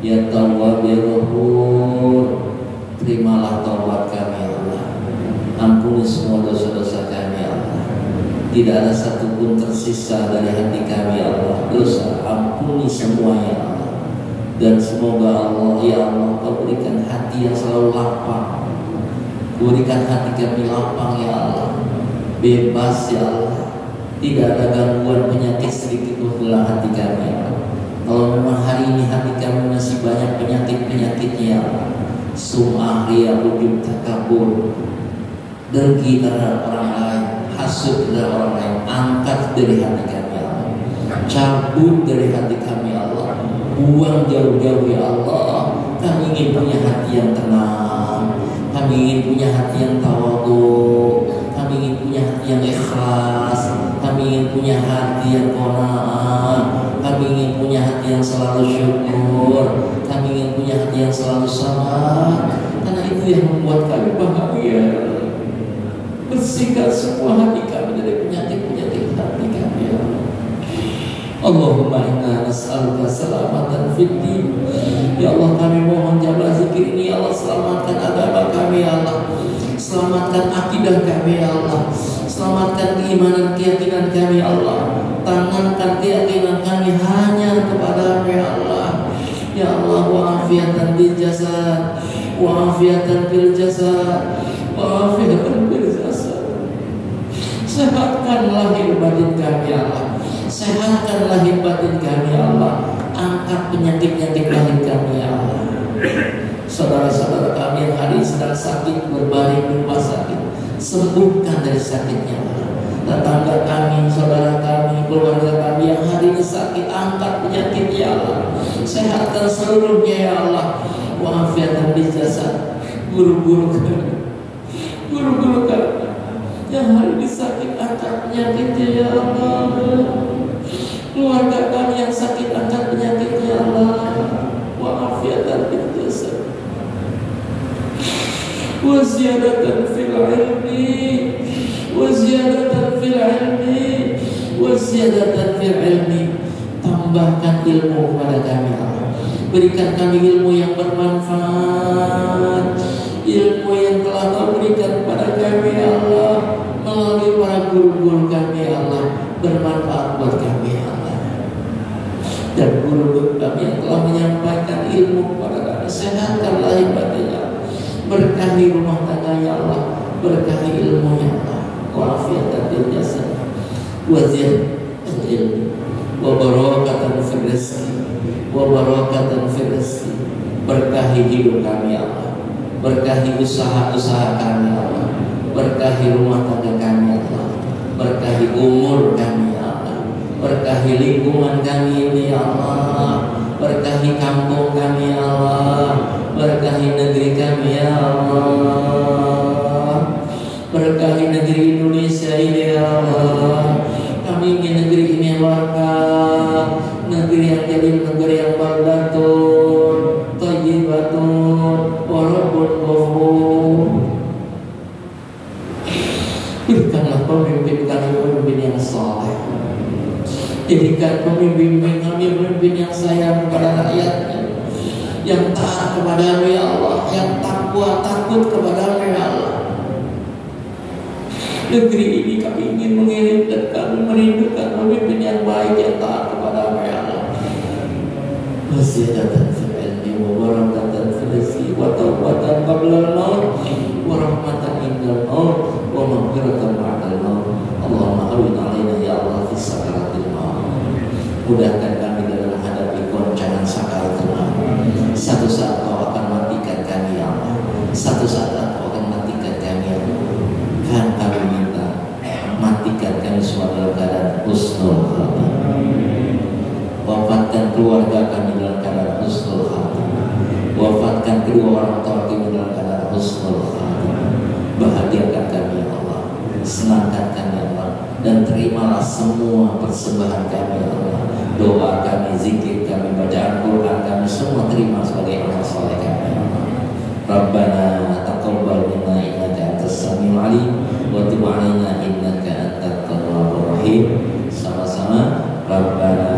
ya Tawwab, ya Ghafur. Terimalah taubat kami ya Allah. Ampuni semua dosa-dosa kami ya Allah. Tidak ada satupun tersisa dari hati kami ya Allah. Dosa ampuni semuanya ya Allah. Dan semoga Allah ya Allah Kau berikan hati yang selalu lapang. Berikan hati kami lapang ya Allah. Bebas ya Allah. Tidak ada gangguan penyakit sedikit pun dalam hati kami ya Allah. Kalau memang hari ini hati kami masih banyak penyakit-penyakitnya ya Allah, sum'ah, riya, ujub, takabur, dengki terhadap orang lain, hasud terhadap orang lain, angkat dari hati kami ya Allah. Cabut dari hati kami ya Allah. Buang jauh-jauh ya Allah. Kami ingin punya hati yang tenang. Kami ingin punya hati yang tawadhu. Kami ingin punya hati yang ikhlas. Kami ingin punya hati yang qanaah. Kami ingin punya hati yang selalu syukur. Kami ingin punya hati yang selalu sabar. Karena itu yang membuat kami bahagia. Bersihkan semua hati kami dari penyakit-penyakit hati kami ya Allah. Allahumma inna nas'aluka salamatan fid din. Ya Allah, kami mohon jabal zikir ini ya Allah, selamatkan agama kami ya Allah. Selamatkan akidah kami ya Allah. Selamatkan keimanan keyakinan kami ya Allah. Tanamkan keyakinan kami hanya kepada-Mu ya Allah. Ya Allah, afiatan fil jasad, wa afiatan fil jasad, wa afiatan fil jasad. Sehatkan lahir batin kami Allah, sehatkan lahir batin kami Allah, angkat penyakit-penyakit lahir kami Allah. Saudara-saudara kami yang hari ini sedang sakit, berbaring di rumah sakit, sembuhkan dari sakitnya Allah. Tetangga kami, saudara kami, keluarga kami yang hari ini sakit, angkat penyakitnya Allah, sehatkan seluruhnya ya Allah. Wa'afiatan di jasad, guru-guru kami, guru-guru kami yang hari ini sakit, angkat penyakitnya ya Allah. Keluarga kami yang sakit, angkat penyakitnya ya Allah. Wa'afiatan di jasad, wa ziyadatan fil ilmi, wa ziyadatan fil ilmi, wa ziyadatan fil ilmi. Tambahkan ilmu kepada kami Allah, berikan kami ilmu yang bermanfaat, ilmu yang telah Kau berikan kepada kami Allah melalui para guru-guru kami Allah, bermanfaat buat kami Allah. Dan guru-guru kami yang telah menyampaikan ilmu kepada kami, sehatkan lahir batin, berkahi rumah tangganya Allah, berkahi ilmunya Allah. Wa'afiatan fil jasad, wa ziyadatan ilmi, wa barakatan fil rizqi, wa barakatan fil rizqi. Berkahi hidup kami Allah, berkahi usaha-usaha kami Allah, berkahi rumah tangga kami Allah, berkahi umur kami Allah, berkahi lingkungan kami ini Allah, berkahi kampung kami Allah, berkahi negeri kami ya Allah, berkahi negeri Indonesia ini ya Allah. Kami ingin negeri ini berkah, negeri yang jadi negeri yang baldatun, thayyibatun, walaupun ghafur. Berikanlah pemimpin kami pemimpin yang saleh, jadikan pemimpin kami pemimpin yang sayang kepada rakyatnya, yang taat kepada-Mu ya Allah, yang takwa takut kepada-Mu ya Allah. Negeri ini kami ingin mengirim dan kami merindukan pemimpin yang baik, yang taat kepada-Mu ya Allah. Waziyadatan fil ilmi, wa barakatan fil rizqi, wa tawbatan qabla al-maut, wa rahmatan indal maut, wa maghfiratan ba'dal maut. Allahumma hawwin 'alaina ya Allah fi sakaratil maut. Mudahkan kami dalam menghadapi goncangan sakaratul maut. Satu saat Kau akan matikan kami ya Allah, satu saat Kau akan matikan kami ya Allah. Kan kami minta matikan kami semua dalam keadaan husnul khatimah. Wafatkan keluarga kami dalam keadaan husnul khatimah. Wafatkan kedua orang tua kami dalam keadaan husnul khatimah. Bahagiakan kami ya Allah, senangkan kami ya Allah, dan terimalah semua persembahan kami ya Allah. Doa kami, zikir kami, bacaan Quran kami, semua terima sebagai amal saleh kami ya Allah. Rabbana taqabbal minna innaka antas samiul alim, wa tub 'alaina innaka antat tawwabur rahim. Sama-sama. Rabbana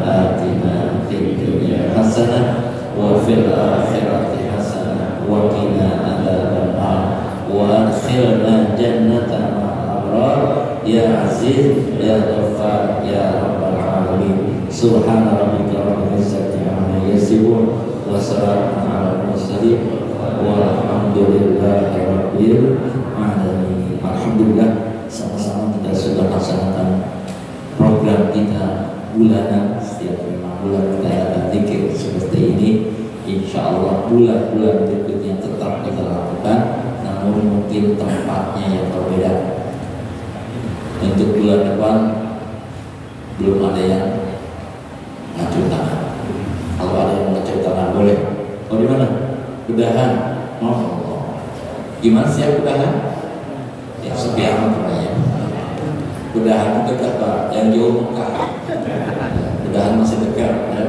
atina fid dunya hasanah wa fil akhirati hasanah wa qina adzabannar wa adkhilna jannata ma'al abrar ya aziz ya ghaffar ya rabbal alamin. Subhana rabbika rabbil izzati amma yasifun wa salamun 'alal mursalin walhamdulillahi rabbil alamin. Alhamdulillah, sama-sama kita sudah laksanakan program kita bulanan. Setiap 5 bulan kita ada zikir seperti ini. Insya Allah bulan-bulan berikutnya tetap kita lakukan, namun mungkin tempatnya yang berbeda. Untuk bulan depan belum ada yang ngacur tangan. Kalau ada yang ngacur tangan boleh. Oh di mana? Udahan. Oh, gimana siap udahan? Ya sepi amat namanya. Udahan dekat Pak, yang jauh Mekah. Udahan masih dekat ya.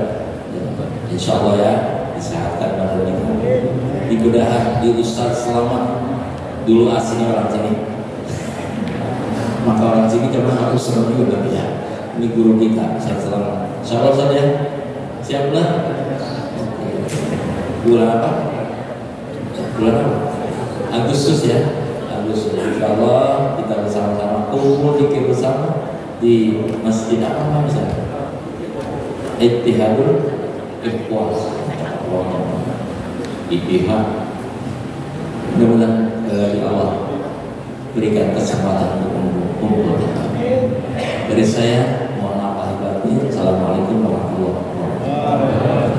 Insya Allah ya, disehatkan badan kita. Di Udahan, di Ustaz Selamat. Dulu aslinya orang sini. Maka orang sini cuma harus serem juga ya. Ini guru kita, Ustaz Selamat. Insya Allah saja. Siaplah. Bulan apa? Bulan apa? Agustus ya. Agustus. Insya Allah kita bersama-sama kumpul zikir bersama di masjid apa misalnya? Ittihadul Ikhwan. potong di pihak. Mudah-mudahan ya Allah berikan kesempatan untuk kumpul. Dari saya mohon maaf lahir batin. Assalamualaikum warahmatullahi wabarakatuh.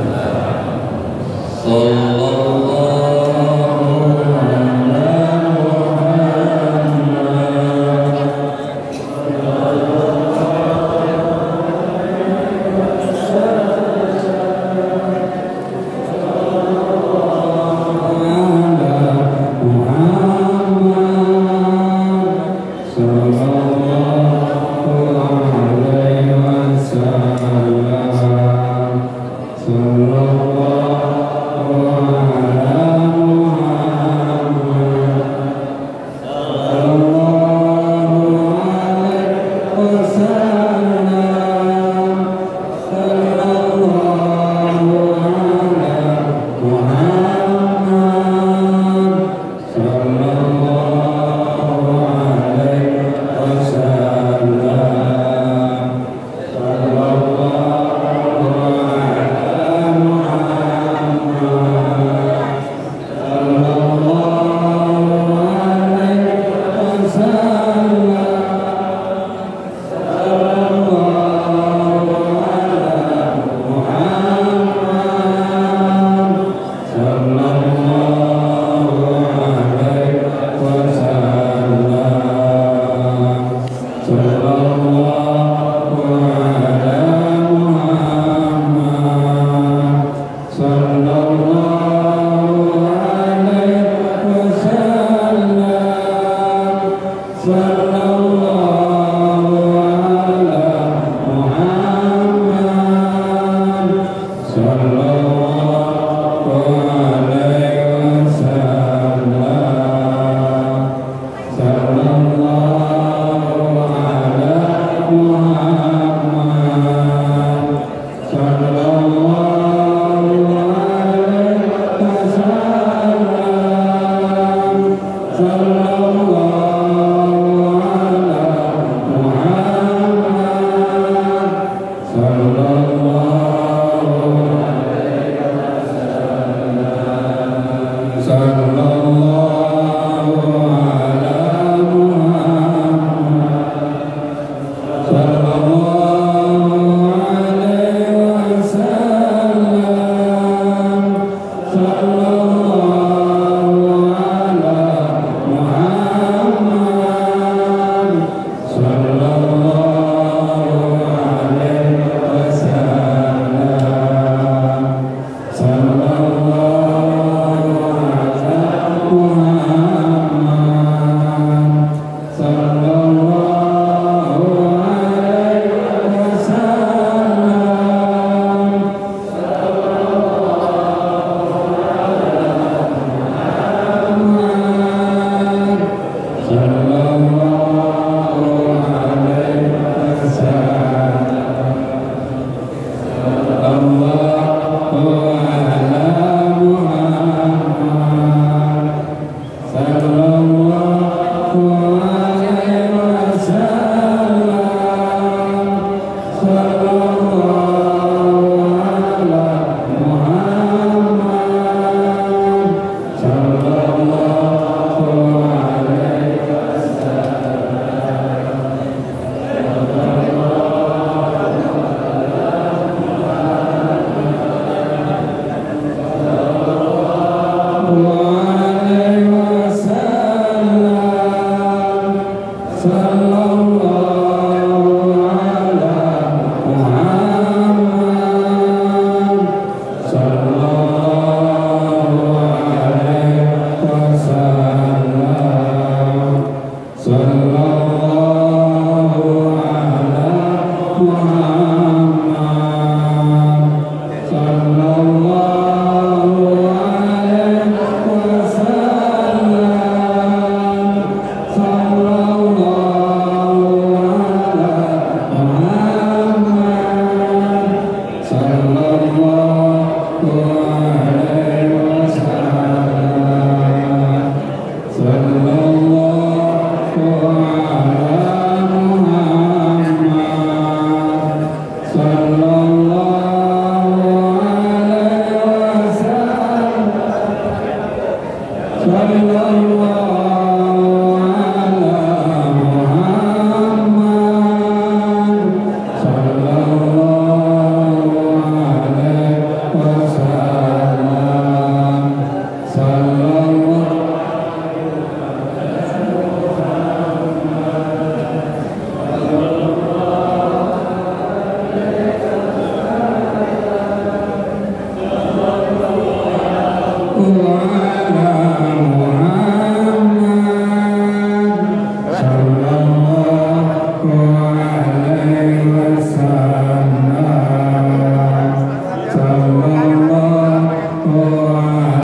Sallallahu alaihi La ilaha illallah